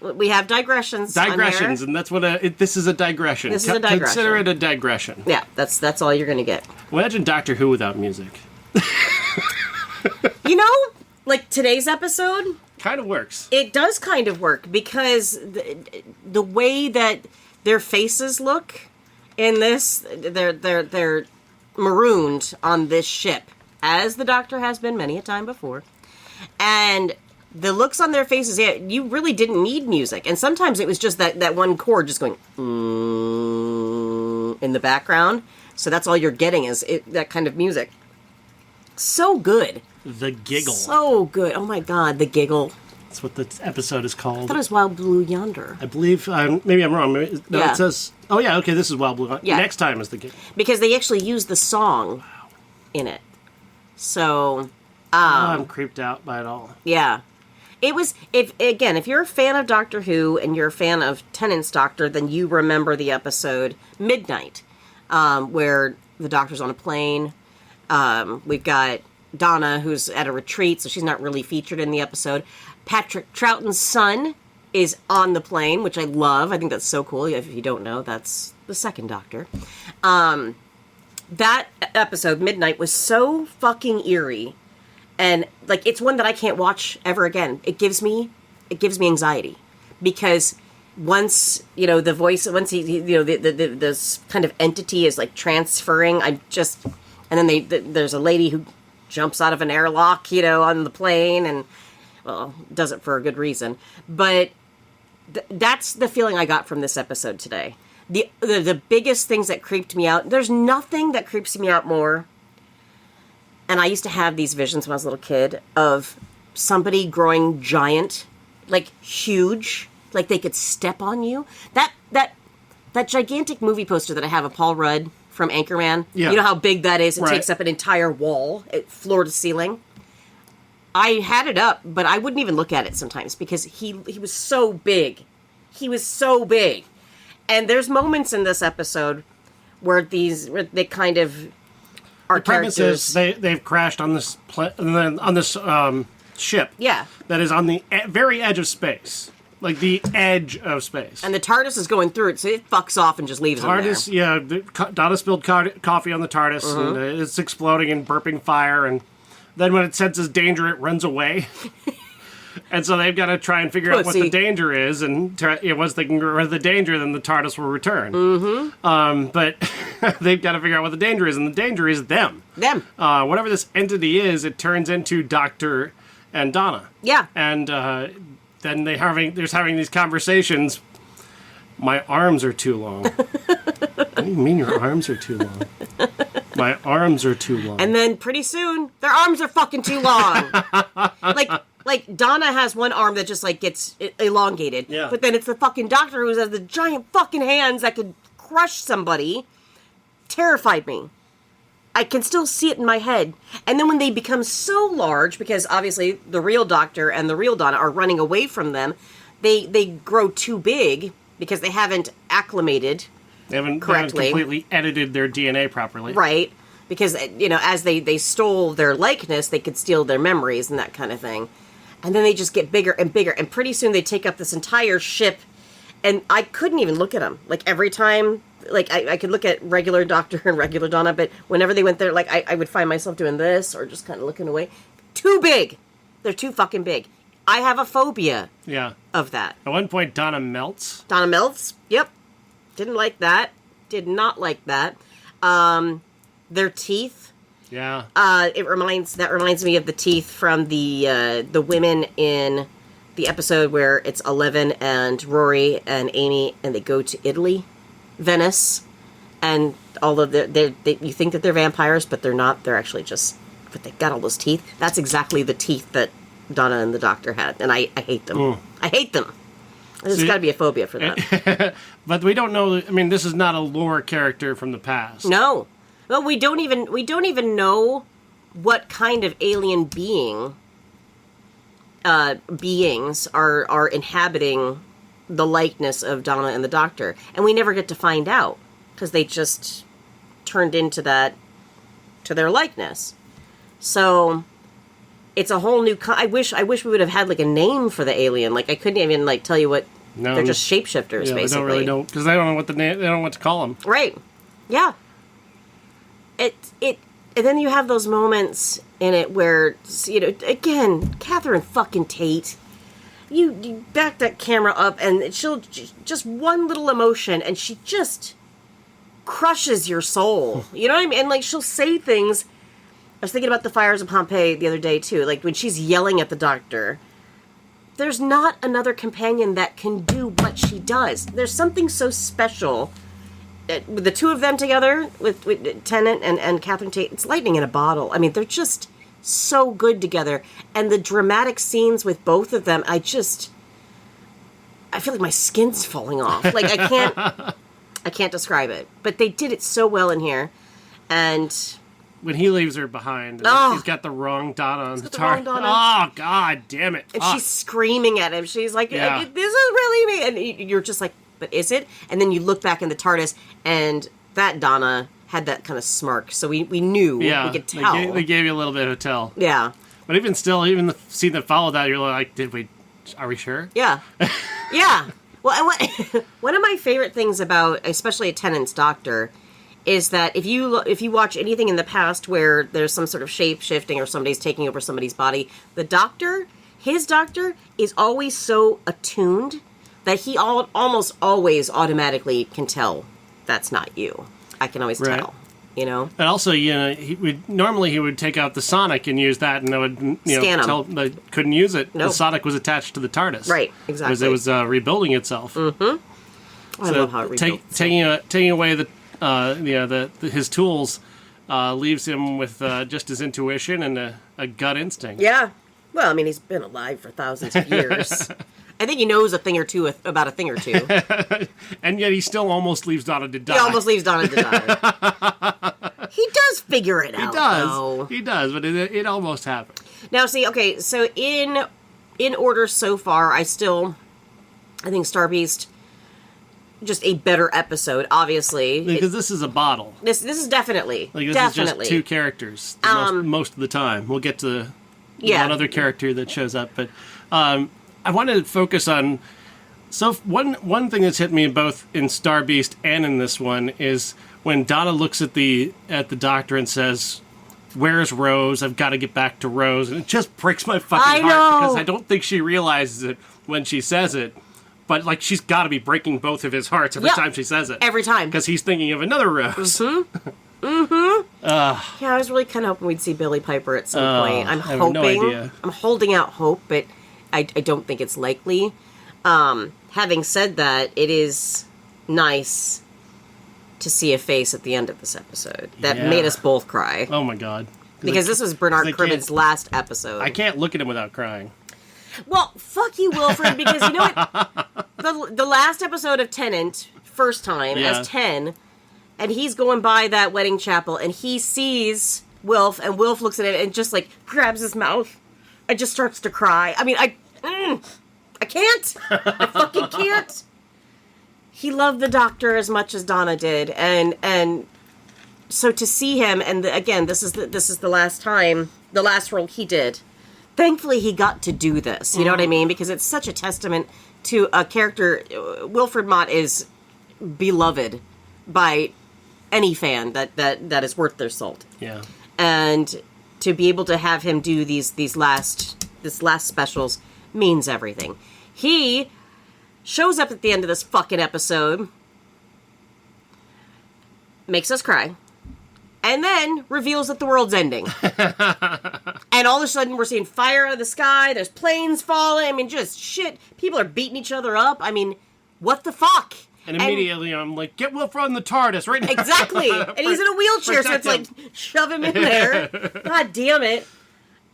digressions. Digressions, and that's what this is a digression. This is a digression. Consider it a digression. Yeah, that's all you're going to get. Imagine Doctor Who without music. You know, like today's episode, Kind of works. it does kind of work because the way that their faces look in this, they're marooned on this ship, as the Doctor has been many a time before, and the looks on their faces, yeah, you really didn't need music, and sometimes it was just that one chord just going in the background, so that's all you're getting is that kind of music. So good. The giggle. So good. Oh my god, the giggle. That's what the episode is called. I thought it was Wild Blue Yonder. I believe, maybe I'm wrong. No, Yeah. it says, oh yeah, okay, this is Wild Blue. Yeah. Next time is the giggle. Because they actually used the song in it. So, I'm creeped out by it all. yeah. It was, if you're a fan of Doctor Who and you're a fan of Tennant's Doctor, then you remember the episode Midnight, where the Doctor's on a plane. We've got Donna, who's at a retreat, so she's not really featured in the episode. Patrick Troughton's son is on the plane, which I love. I think that's so cool. If you don't know, that's the second Doctor. That episode, Midnight, was so fucking eerie. And, like, it's one that I can't watch ever again. It gives me anxiety. Because once, you know, the voice, once he you know, this kind of entity is, like, transferring, I'm just... And then there's a lady who jumps out of an airlock, you know, on the plane, and, well, does it for a good reason. But that's the feeling I got from this episode today. The biggest things that creeped me out, there's nothing that creeps me out more. And I used to have these visions when I was a little kid of somebody growing giant, like huge, like they could step on you. That gigantic movie poster that I have of Paul Rudd from Anchorman. Yeah. You know how big that is? It Right. takes up an entire wall, floor to ceiling. I had it up, but I wouldn't even look at it sometimes because he was so big. He was so big. And there's moments in this episode where they kind of are The premise characters. is they've crashed on this ship. Yeah. That is on the very edge of space, like the edge of space. And the TARDIS is going through it, so it fucks off and just leaves TARDIS, them yeah. Donna spilled coffee on the TARDIS, and it's exploding and burping fire, and then when it senses danger, it runs away. And so they've got to try and figure out what the Pussy. danger is, and once they can get rid of the danger, then the TARDIS will return. But they've got to figure out what the danger is, and the danger is them. Them. Whatever this entity is, it turns into Doctor and Donna. Yeah. And then they're having these conversations. My arms are too long. What do you mean your arms are too long? My arms are too long. And then pretty soon, their arms are fucking too long. Like Donna has one arm that just like gets elongated. Yeah. But then it's the fucking Doctor who has the giant fucking hands that could crush somebody. Terrified me. I can still see it in my head. And then when they become so large, because obviously the real Doctor and the real Donna are running away from them, they grow too big because they haven't acclimated. They haven't correctly. completely edited their DNA properly. Right. Because, you know, as they stole their likeness, they could steal their memories and that kind of thing. And then they just get bigger and bigger. And pretty soon they take up this entire ship. And I couldn't even look at them. Like, every time, like, I could look at regular Doctor and regular Donna, but whenever they went there, like, I would find myself doing this or just kind of looking away. Too big. They're too fucking big. I have a phobia Yeah. of that. At one point, Donna melts. Donna melts. Yep. Didn't like that. Did not like that. Their teeth. Yeah. That reminds me of the teeth from the women in the episode where it's Eleven and Rory and Amy and they go to Italy, Venice, and all of you think that they're vampires, but they're not. They're actually but they got all those teeth. That's exactly the teeth that Donna and the Doctor had, and I hate them. I hate them. There's got to be a phobia for that. But we don't know. I mean, this is not a lore character from the past. No. Well, we don't even know what kind of alien beings are inhabiting the likeness of Donna and the Doctor, and we never get to find out because they just turned into their likeness. So it's a whole new. I wish we would have had like a name for the alien. Like I couldn't even like tell you what. No. They're just shapeshifters, Yeah, basically. they don't really know because they don't know what the name. They don't know what to call them. Right. Yeah. And then you have those moments in it where, you know, again, Catherine fucking Tate, you back that camera up and she'll just one little emotion and she just crushes your soul. You know what I mean? And like she'll say things. I was thinking about the fires of Pompeii the other day too. Like when she's yelling at the Doctor, there's not another companion that can do what she does. There's something so special. With the two of them together, with Tennant and Catherine Tate, it's lightning in a bottle. I mean, they're just so good together. And the dramatic scenes with both of them, I feel like my skin's falling off. Like, I can't describe it. But they did it so well in here. And When he leaves her behind, Oh. he's got the wrong Donna on the got the wrong TARDIS. Donna. Oh, God damn it. and Fuck. she's screaming at him. She's like, Yeah. this is really me. And you're just like, but is it? And then you look back in the TARDIS, and that Donna had that kind of smirk, so we knew, Yeah, we could tell. they gave you a little bit of a tell. Yeah. But even still, even the scene that followed that, you're like, are we sure? Yeah. Yeah. Well, one of my favorite things about, especially a Tennant's doctor, is that if you watch anything in the past where there's some sort of shape shifting or somebody's taking over somebody's body, his doctor is always so attuned that he almost always automatically can tell that's not you. I can always tell. You know, and also, he would take out the Sonic and use that, and that would Scan 'em. tell they couldn't use it. Nope. The Sonic was attached to the TARDIS, right? Exactly, because it was rebuilding itself. Mm-hmm. I love how it rebuilds. Taking away his tools leaves him with just his intuition and a gut instinct. Yeah. Well, I mean, he's been alive for thousands of years. I think he knows a thing or two about a thing or two. And yet he still almost leaves Donna to die. He almost leaves Donna to die. He does figure it out. He does, but it almost happened. Now, see, okay, so in order so far, I think Star Beast, just a better episode, obviously. Because this is a bottle. This is definitely. This is just two characters most of the time. We'll get to one other character that shows up, but I wanted to focus on. So one thing that's hit me both in Star Beast and in this one is when Donna looks at the doctor and says, "Where's Rose? I've got to get back to Rose," and it just breaks my fucking heart because I don't think she realizes it when she says it. But, like, she's got to be breaking both of his hearts every time she says it. Every time. Because he's thinking of another Rose. Mm-hmm. Mm-hmm. Yeah, I was really kind of hoping we'd see Billy Piper at some point. I'm hoping. I have no idea. I'm holding out hope, but I don't think it's likely. Having said that, it is nice to see a face at the end of this episode that made us both cry. Oh, my God. Because this was Bernard Cribbin's last episode. I can't look at him without crying. Well, fuck you, Wilfred, because you know what? The last episode of Tennant, first time, as 10, and he's going by that wedding chapel, and he sees Wilf, and Wilf looks at it and just, like, grabs his mouth and just starts to cry. I mean, I can't. I fucking can't. He loved the Doctor as much as Donna did, and so to see him, and again, this is the last time, the last role he did. Thankfully, he got to do this. You know what I mean? Because it's such a testament to a character. Wilfred Mott is beloved by any fan that is worth their salt. Yeah. And to be able to have him do this last specials means everything. He shows up at the end of this fucking episode, makes us cry, and then reveals that the world's ending. And all of a sudden, we're seeing fire out of the sky. There's planes falling. I mean, just shit. People are beating each other up. I mean, what the fuck? And immediately, I'm like, get Wilfred on the TARDIS right now. Exactly. And he's in a wheelchair, so it's like, shove him in there. God damn it.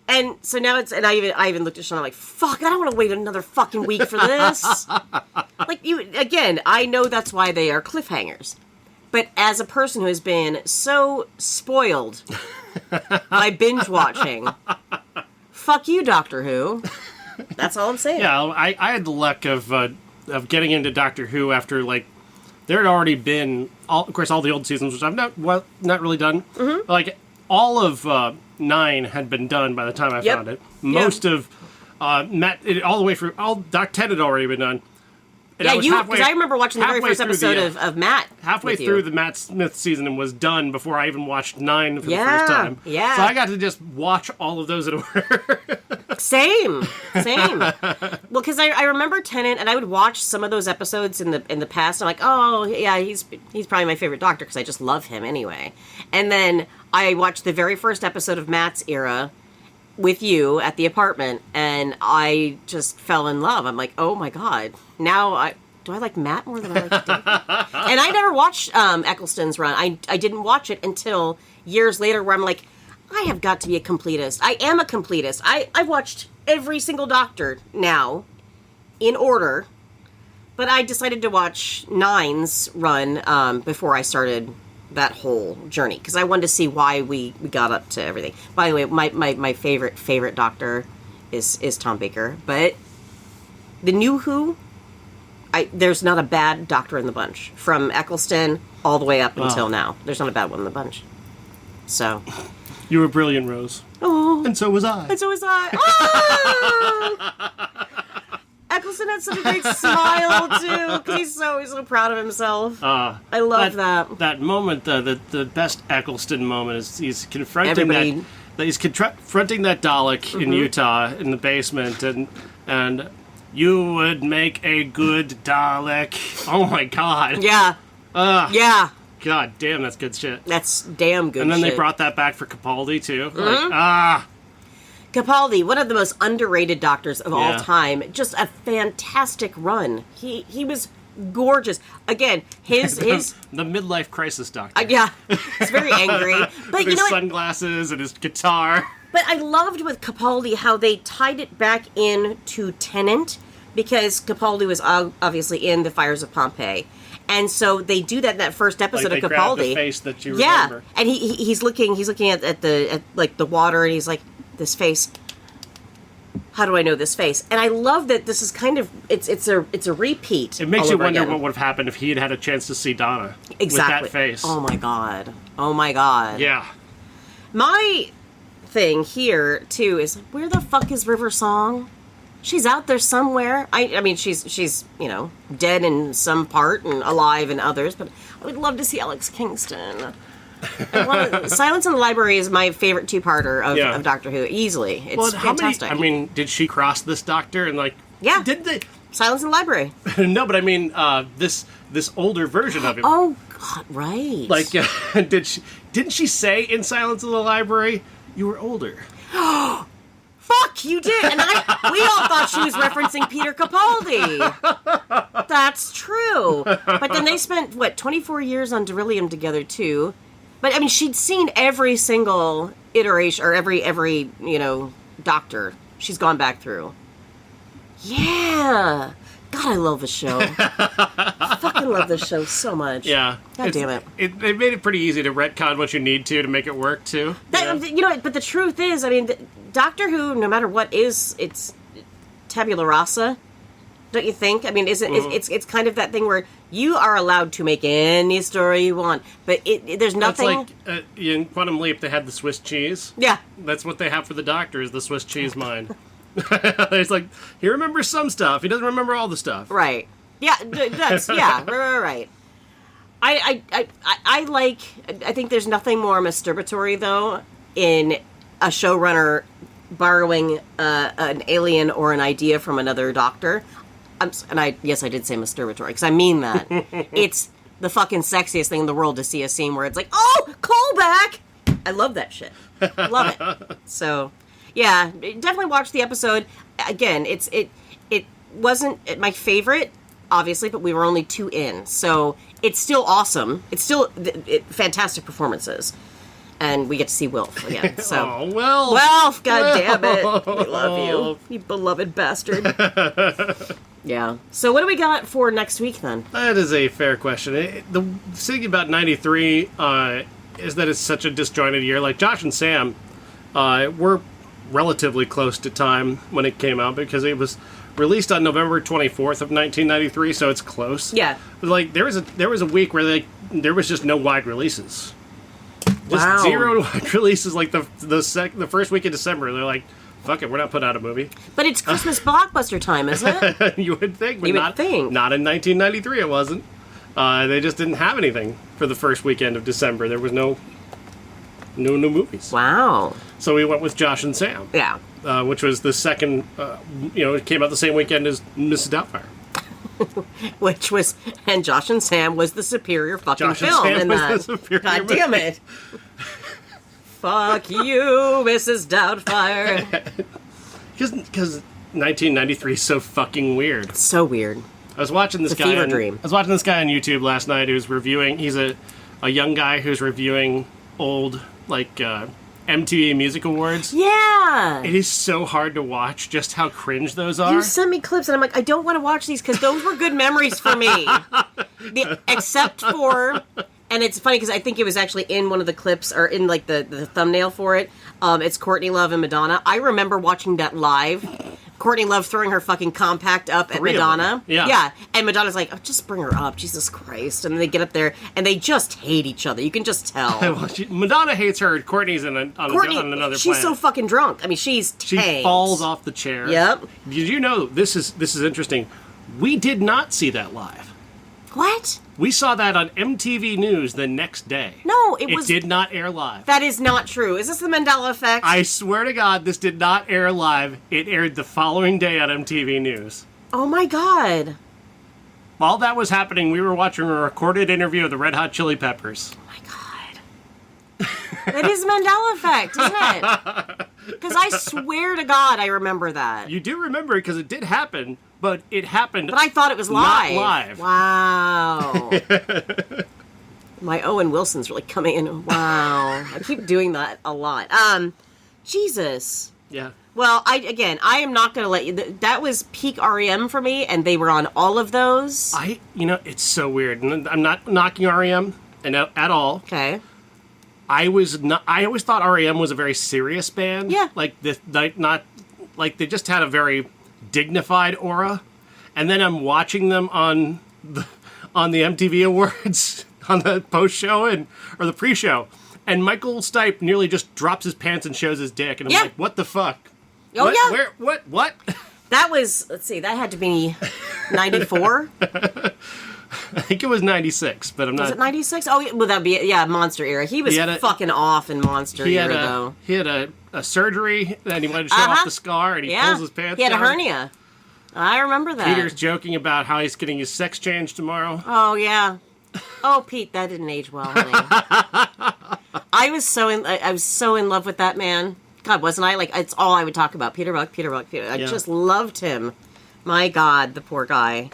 And so now it's, and I even looked at Sean, I'm like, fuck, I don't want to wait another fucking week for this. Like, again, I know that's why they are cliffhangers. But as a person who has been so spoiled by binge watching, fuck you, Doctor Who. That's all I'm saying. Yeah, I had the luck of getting into Doctor Who after, like, there had already been, of course, all the old seasons, which I've not really done. Mm-hmm. Like, all of 9 had been done by the time I found it. Most of Matt, all the way through, all Doc 10 had already been done. And because I remember watching the very first episode of Matt. Halfway through the Matt Smith season and was done before I even watched 9 for the first time. Yeah. So I got to just watch all of those in order. Same. Well, because I remember Tennant, and I would watch some of those episodes in the past. I'm like, oh yeah, he's probably my favorite Doctor because I just love him anyway. And then I watched the very first episode of Matt's era with you at the apartment, and I just fell in love. I'm like, oh my god, now do I like Matt more than I like David? And I never watched Eccleston's run. I didn't watch it until years later, where I'm like, I have got to be a completist. I am a completist. I've watched every single Doctor now in order, but I decided to watch 9's run before I started that whole journey, because I wanted to see why we got up to everything. By the way, my favorite Doctor is Tom Baker, but the new Who, there's not a bad Doctor in the bunch, from Eccleston all the way up until now. There's not a bad one in the bunch. So. You were brilliant, Rose. Oh. And so was I. And so was I. Oh! Eccleston had such a great smile, too, because he's so proud of himself. I love that. That moment, the best Eccleston moment is he's confronting confronting that Dalek in Utah in the basement, and you would make a good Dalek. Oh my God. Yeah. Yeah. God damn, that's good shit. That's damn good shit. And then they brought that back for Capaldi, too. Capaldi, one of the most underrated doctors of all time. Just a fantastic run. He was gorgeous. Again, his the midlife crisis doctor. Yeah, he's very angry. But with his sunglasses and his guitar. But I loved with Capaldi how they tied it back in to Tennant, because Capaldi was obviously in the Fires of Pompeii. And so they do that in that first episode like of they Capaldi. Grab the face that you remember. And he's looking at the water, and he's like, this face. How do I know this face? And I love that this is kind of it's a repeat. It makes you wonder what would have happened if he had had a chance to see Donna with that face. Oh my god. Oh my god. Yeah. My thing here too is, where the fuck is River Song? She's out there somewhere. I mean, she's dead in some part and alive in others, but I would love to see Alex Kingston. Silence in the Library is my favorite two-parter of Doctor Who, easily. It's fantastic. Did she cross this Doctor and Yeah. Did they? Silence in the Library. No, but I mean, this older version of him. Oh God, right. Didn't she say in Silence in the Library, you were older? Fuck, you did. And we all thought she was referencing Peter Capaldi. That's true. But then they spent, 24 years on Beryllium together, too. But, I mean, she'd seen every single iteration, or every Doctor she's gone back through. Yeah. God, I love this show. I fucking love this show so much. Yeah. God damn it. They made it pretty easy to retcon what you need to make it work, too. But the truth is, I mean, Doctor Who, no matter what it's tabula rasa, don't you think? I mean, it's kind of that thing where you are allowed to make any story you want, but there's nothing. That's like in Quantum Leap, they had the Swiss cheese. Yeah. That's what they have for the Doctor, is the Swiss cheese mine. It's like, he remembers some stuff. He doesn't remember all the stuff. Right. Yeah, that's, yeah, right. I think there's nothing more masturbatory, though, in a showrunner borrowing an alien or an idea from another Doctor. Yes, I did say masturbatory, because I mean that. It's the fucking sexiest thing in the world to see a scene where it's like, oh, callback! I love that shit. Love it. So, yeah, definitely watch the episode. Again, it wasn't my favorite, obviously, but we were only 2 in. So, it's still awesome. It's still fantastic performances. And we get to see Wilf again. So. Oh, Wilf! Wilf, goddammit. We love you. You beloved bastard. Yeah. So what do we got for next week, then? That is a fair question. The thing about 93 is that it's such a disjointed year. Like, Josh and Sam were relatively close to time when it came out, because it was released on November 24th of 1993, so it's close. Yeah. But, like, there was a week where there was just no wide releases. Just zero wide releases, like the first week of December. They're like, fuck it, we're not putting out a movie. But it's Christmas blockbuster time, isn't it? You would think, but Not in 1993 it wasn't. They just didn't have anything for the first weekend of December. There was no new movies. Wow. So we went with Josh and Sam. Yeah. Which was the second, it came out the same weekend as Mrs. Doubtfire. And Josh and Sam was the superior fucking Josh film and Sam in was that. the superior God damn movie. it. Fuck you, Mrs. Doubtfire. Because 1993 is so fucking weird. It's so weird. I was watching this guy. I was watching this guy on YouTube last night who's reviewing. He's a young guy who's reviewing old MTV Music Awards. Yeah. It is so hard to watch just how cringe those are. You sent me clips, and I'm like, I don't want to watch these because those were good memories for me. Except for, and it's funny because I think it was actually in one of the clips, or in like the thumbnail for it. It's Courtney Love and Madonna. I remember watching that live Courtney Love throwing her fucking compact up at 3 of them. Madonna. Yeah. Yeah. And Madonna's like, oh, just bring her up. Jesus Christ. And then they get up there and they just hate each other. You can just tell. Well, Madonna hates her. Courtney's on Courtney, another planet. she's so fucking drunk. I mean, she's She tanked. falls off the chair. Yep. Did you know, this is interesting. We did not see that live. What? We saw that on MTV News the next day. No, It did not air live. That is not true. Is this the Mandela effect? I swear to God, this did not air live. It aired the following day on MTV News. Oh my God. While that was happening, we were watching a recorded interview of the Red Hot Chili Peppers. Oh my God. That is the Mandela effect, isn't it? Because I swear to God, I remember that. You do remember it because it did happen, but it happened. But I thought it was live. Not live. Wow. My Owen Wilson's really coming in. Wow. I keep doing that a lot. Jesus. Yeah. Well, I am not going to let you. That was peak REM for me, and they were on all of those. It's so weird. And I'm not knocking REM at all. Okay. I always thought REM was a very serious band. Yeah. They just had a very dignified aura. And then I'm watching them on the MTV Awards on the post show or the pre-show, and Michael Stipe nearly just drops his pants and shows his dick, and I'm like, what the fuck? Oh what? yeah. What? That was, let's see, that had to be 94. I think it was 96, but I'm not. Was it 96? Oh, well, that'd be, Monster era. He was fucking off in Monster era, though. He had a surgery, and he wanted to show off the scar, and he pulls his pants down. He had a hernia. I remember that. Peter's joking about how he's getting his sex change tomorrow. Oh, yeah. Oh, Pete, that didn't age well, honey. I was so in love with that man. God, wasn't I? Like, it's all I would talk about. Peter Buck. I just loved him. My God, the poor guy.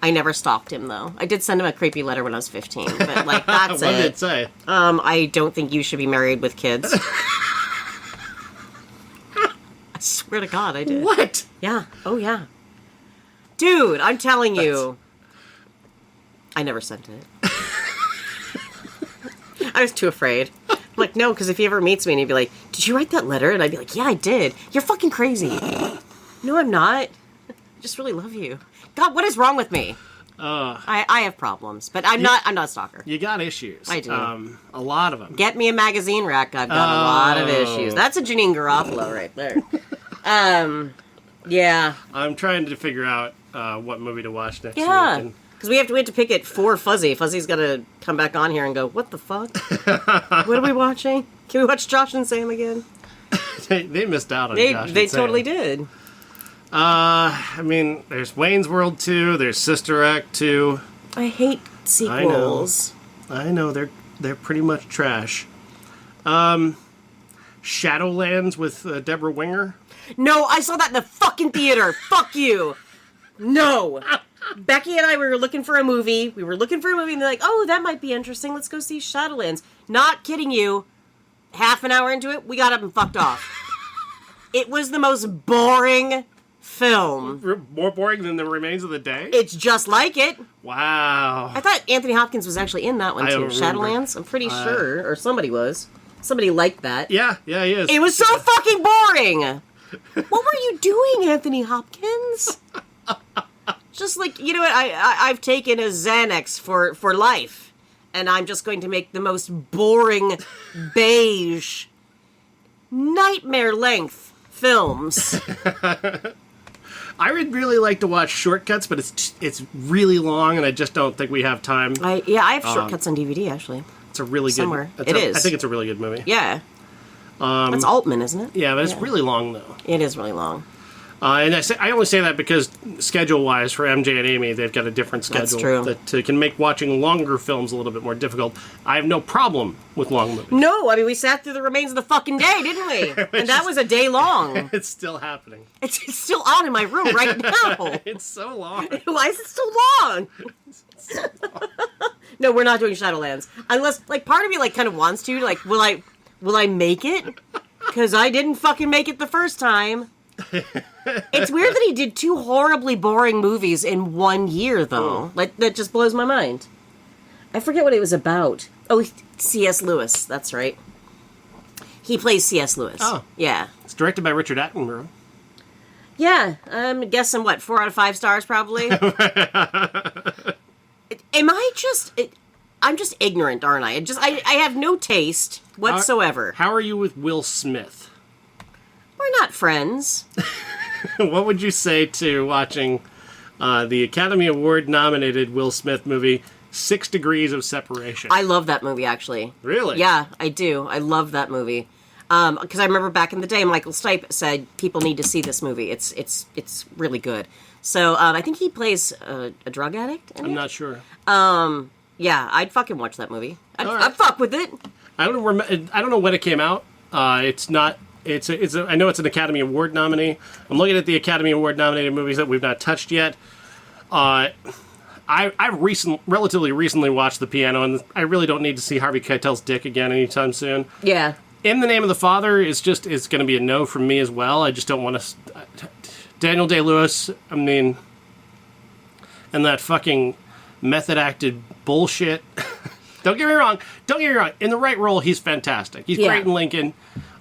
I never stalked him, though. I did send him a creepy letter when I was 15, but, like, that's What did it say? I don't think you should be married with kids. I swear to God, I did. What? Yeah. Oh, yeah. Dude, I'm telling you. I never sent it. I was too afraid. I'm like, no, because if he ever meets me and he'd be like, did you write that letter? And I'd be like, yeah, I did. You're fucking crazy. No, I'm not. I just really love you. God, what is wrong with me? I have problems, but I'm not a stalker. You got issues. I do. A lot of them. Get me a magazine rack. I've got a lot of issues. That's a Janine Garofalo right there. Yeah. I'm trying to figure out what movie to watch next week. Yeah. Because we have to pick it for Fuzzy. Fuzzy's got to come back on here and go, what the fuck? What are we watching? Can we watch Josh and Sam again? They missed out on Josh and Sam. They totally did. I mean, there's Wayne's World 2, there's Sister Act 2. I hate sequels. I know, they're pretty much trash. Shadowlands with Deborah Winger. No, I saw that in the fucking theater. Fuck you. No. Becky and I, we were looking for a movie. And they're like, oh, that might be interesting. Let's go see Shadowlands. Not kidding you. Half an hour into it, we got up and fucked off. It was the most boring film. More boring than The Remains of the Day? It's just like it. Wow. I thought Anthony Hopkins was actually in that one, too. Shadowlands? I'm pretty sure. Or somebody was. Somebody liked that. Yeah, he is. It was so fucking boring. What were you doing, Anthony Hopkins? Just like, you know what, I've taken a Xanax for life, and I'm just going to make the most boring, beige, nightmare-length films. I would really like to watch Shortcuts, but it's really long, and I just don't think we have time. I have Shortcuts on DVD, actually. It's a really Somewhere. good... It is. I think it's a really good movie. Yeah. That's Altman, isn't it? Yeah, but it's really long, though. It is really long. And I only say that because schedule-wise, for MJ and Amy, they've got a different schedule. That's true. That can make watching longer films a little bit more difficult. I have no problem with long movies. No, I mean, we sat through The Remains of the fucking Day, didn't we? And that was a day long. It's still happening. It's still on in my room right now. It's so long. Why is it so long? No, we're not doing Shadowlands. Unless, like, part of me, like, kind of wants to. Like, will I make it? Because I didn't fucking make it the first time. It's weird that he did 2 horribly boring movies in 1 year, though. Like, that just blows my mind. I forget what it was about. Oh, C.S. Lewis. That's right. He plays C.S. Lewis. Oh. Yeah. It's directed by Richard Attenborough. Yeah, I'm guessing what, 4 out of 5 stars probably. Am I just? I'm just ignorant, aren't I? I have no taste whatsoever. How are you with Will Smith? We're not friends. What would you say to watching the Academy Award nominated Will Smith movie 6 Degrees of Separation? I love that movie, actually. Really? Yeah, I do. I love that movie. Because I remember back in the day, Michael Stipe said people need to see this movie. It's really good. So I think he plays a drug addict. I'm not sure. Yeah, I'd fucking watch that movie. All right. I'd fuck with it. I don't know when it came out. It's not. I know it's an Academy Award nominee. I'm looking at the Academy Award nominated movies that we've not touched yet. I relatively recently watched The Piano, and I really don't need to see Harvey Keitel's dick again anytime soon. Yeah. In the Name of the Father is going to be a no from me as well. I just don't want to. Daniel Day-Lewis, I mean, and that fucking method acted bullshit. Don't get me wrong. In the right role, he's fantastic. He's great in Lincoln.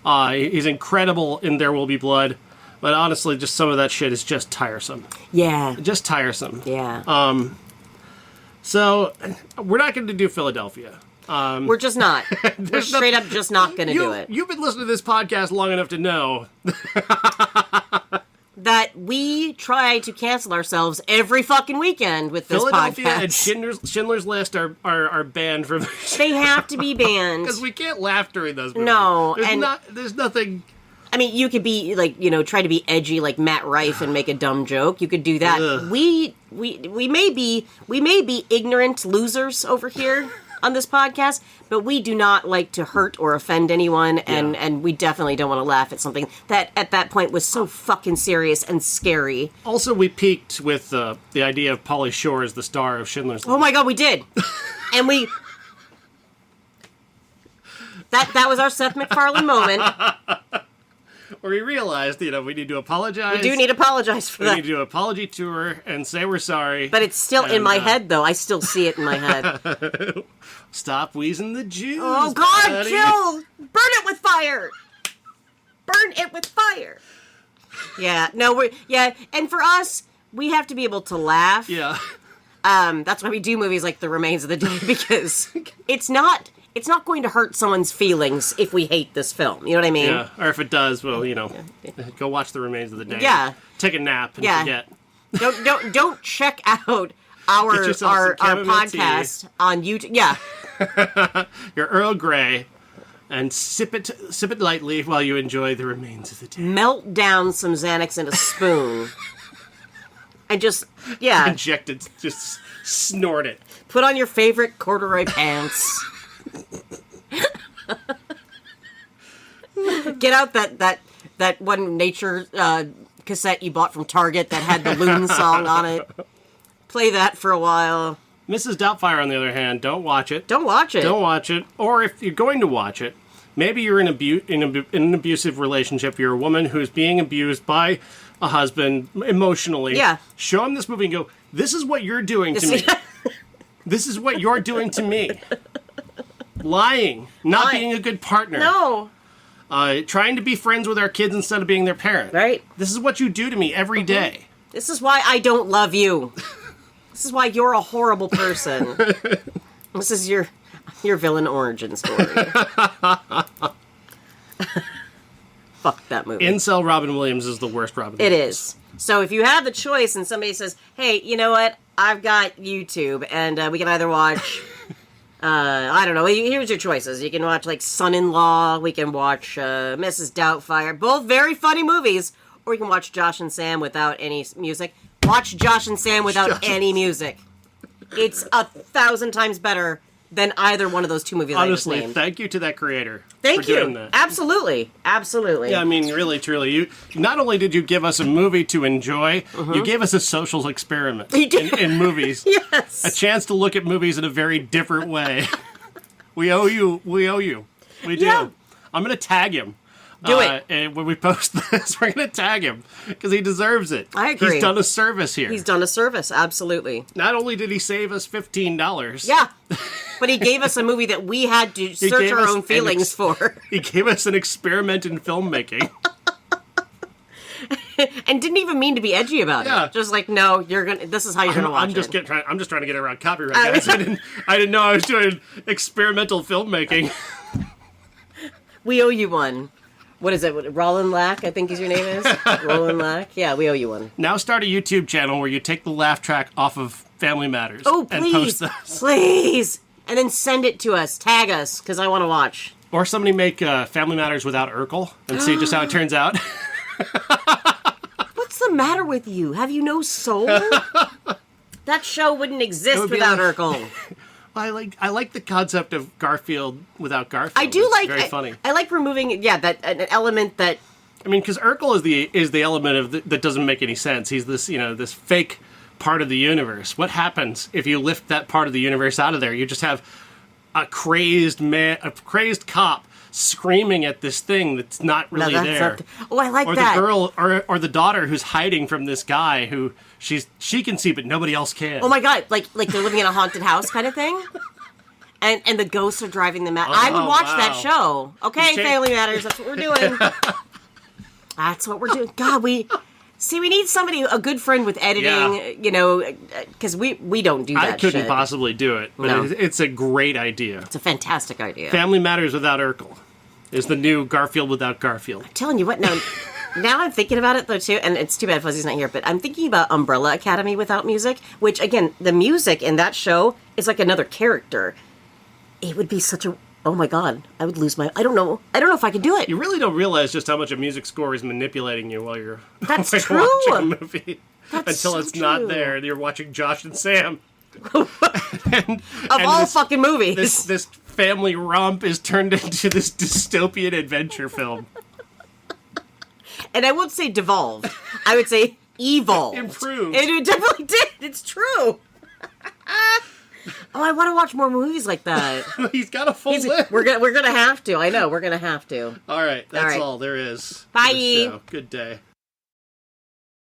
He's incredible in There Will Be Blood. But honestly, just some of that shit is just tiresome. Yeah. Just tiresome. Yeah. So we're not going to do Philadelphia. We're just not. We're straight up just not going to do it. You've been listening to this podcast long enough to know that we try to cancel ourselves every fucking weekend with this Philadelphia podcast. and Schindler's List are banned from. They have to be banned because we can't laugh during those movies. No, there's nothing. I mean, you could be like, try to be edgy like Matt Rife and make a dumb joke. You could do that. Ugh. We may be ignorant losers over here on this podcast, but we do not like to hurt or offend anyone, and we definitely don't want to laugh at something that at that point was so fucking serious and scary. Also, we peaked with the idea of Pauly Shore as the star of Schindler's List. Oh my god, we did. And that was our Seth MacFarlane moment. Where we realized, we need to apologize. We do need to apologize for that. We need to do an apology tour and say we're sorry. But it's still in my head, though. I still see it in my head. Stop wheezing the Jews. Oh, God, buddy. chill! Burn it with fire! Burn it with fire! Yeah, no, and for us, we have to be able to laugh. Yeah. That's why we do movies like The Remains of the Day, because it's not going to hurt someone's feelings if we hate this film. You know what I mean? Yeah, or if it does, well, go watch The Remains of the Day. Yeah. Take a nap and forget. Don't check out our podcast on YouTube. Yeah. Your Earl Grey, and sip it lightly while you enjoy The Remains of the Day. Melt down some Xanax in a spoon. And just Inject it, just snort it. Put on your favorite corduroy pants. Get out that one nature cassette you bought from Target that had the Loon song on it. Play that for a while. Mrs. Doubtfire, on the other hand, don't watch it. Don't watch it. Don't watch it. Or if you're going to watch it, maybe you're in an abusive relationship. You're a woman who's being abused by a husband emotionally. Yeah. Show him this movie and go, this is what you're doing to me. This is what you're doing to me. Lying. Not being a good partner. No. Trying to be friends with our kids instead of being their parent. Right. This is what you do to me every day. This is why I don't love you. This is why you're a horrible person. This is your villain origin story. Fuck that movie. Incel Robin Williams is the worst Robin It Williams. is. So if you have the choice and somebody says, hey, you know what? I've got YouTube and we can either watch, I don't know, here's your choices. You can watch like Son-in-Law, we can watch Mrs. Doubtfire, both very funny movies, or you can watch Josh and Sam without any music. Watch Josh and Sam without any music. It's 1,000 times better than either one of those two movies I just Honestly, named. thank you to that creator Thank for you. doing that. Absolutely. Absolutely. Yeah, I mean, really, truly, you not only did you give us a movie to enjoy, you gave us a social experiment You did. in movies. Yes. A chance to look at movies in a very different way. We owe you. We do. Yeah. I'm going to tag him. Do it. And when we post this, we're going to tag him because he deserves it. I agree. He's done a service here. He's done a service, absolutely. Not only did he save us $15. Yeah. But he gave us a movie that we had to search gave our us own feelings for. He gave us an experiment in filmmaking. and didn't even mean to be edgy about Yeah. it. Just like, no, you're gonna. This is how you're gonna watch I'm just it. I'm just trying to get around copyright, guys. I didn't know I was doing experimental filmmaking. We owe you one. What is it? Roland Lack, I think your name is. Roland Lack. Yeah, we owe you one. Now start a YouTube channel where you take the laugh track off of Family Matters. Oh, and please, post those. please, and then send it to us. Tag us because I want to watch. Or somebody make Family Matters without Urkel and see just how it turns out. What's the matter with you? Have you no soul? That show wouldn't exist would be without like- Urkel. I like the concept of Garfield without Garfield. I do It's like. very funny. I like removing, that an element that. I mean, because Urkel is the element of that doesn't make any sense. He's this this fake part of the universe. What happens if you lift that part of the universe out of there? You just have a crazed cop screaming at this thing that's not No, really that's there. not. Oh, I like Or that. the girl, or the daughter who's hiding from this guy who she can see, but nobody else can. Oh my god! Like they're living in a haunted house kind of thing. And the ghosts are driving them out. I would watch that wow. show. Okay, You take- Family Matters. That's what we're doing. That's what we're doing. God, we need somebody, a good friend with editing. Yeah. Because we don't do that. I couldn't shit. possibly do it, but No. it's a great idea. It's a fantastic idea. Family Matters without Urkel is the new Garfield without Garfield. Telling you what now. Now I'm thinking about it though too, and it's too bad Fuzzy's not here. But I'm thinking about Umbrella Academy without music, which again, the music in that show is like another character. It would be such a. Oh my god, I would lose my. I don't know if I could do it. You really don't realize just how much a music score is manipulating you while you're, That's while true. you're watching a movie. That's Until so it's not true. there, and you're watching Josh and Sam. Of all this- fucking movies. This family romp is turned into this dystopian adventure film. And I won't say devolved. I would say evolved. Improved. And it definitely did. It's true. Oh, I want to watch more movies like that. He's got a full list. We're gonna have to. I know. We're gonna have to. All right, that's right. all there is. for Bye. the show. Good day.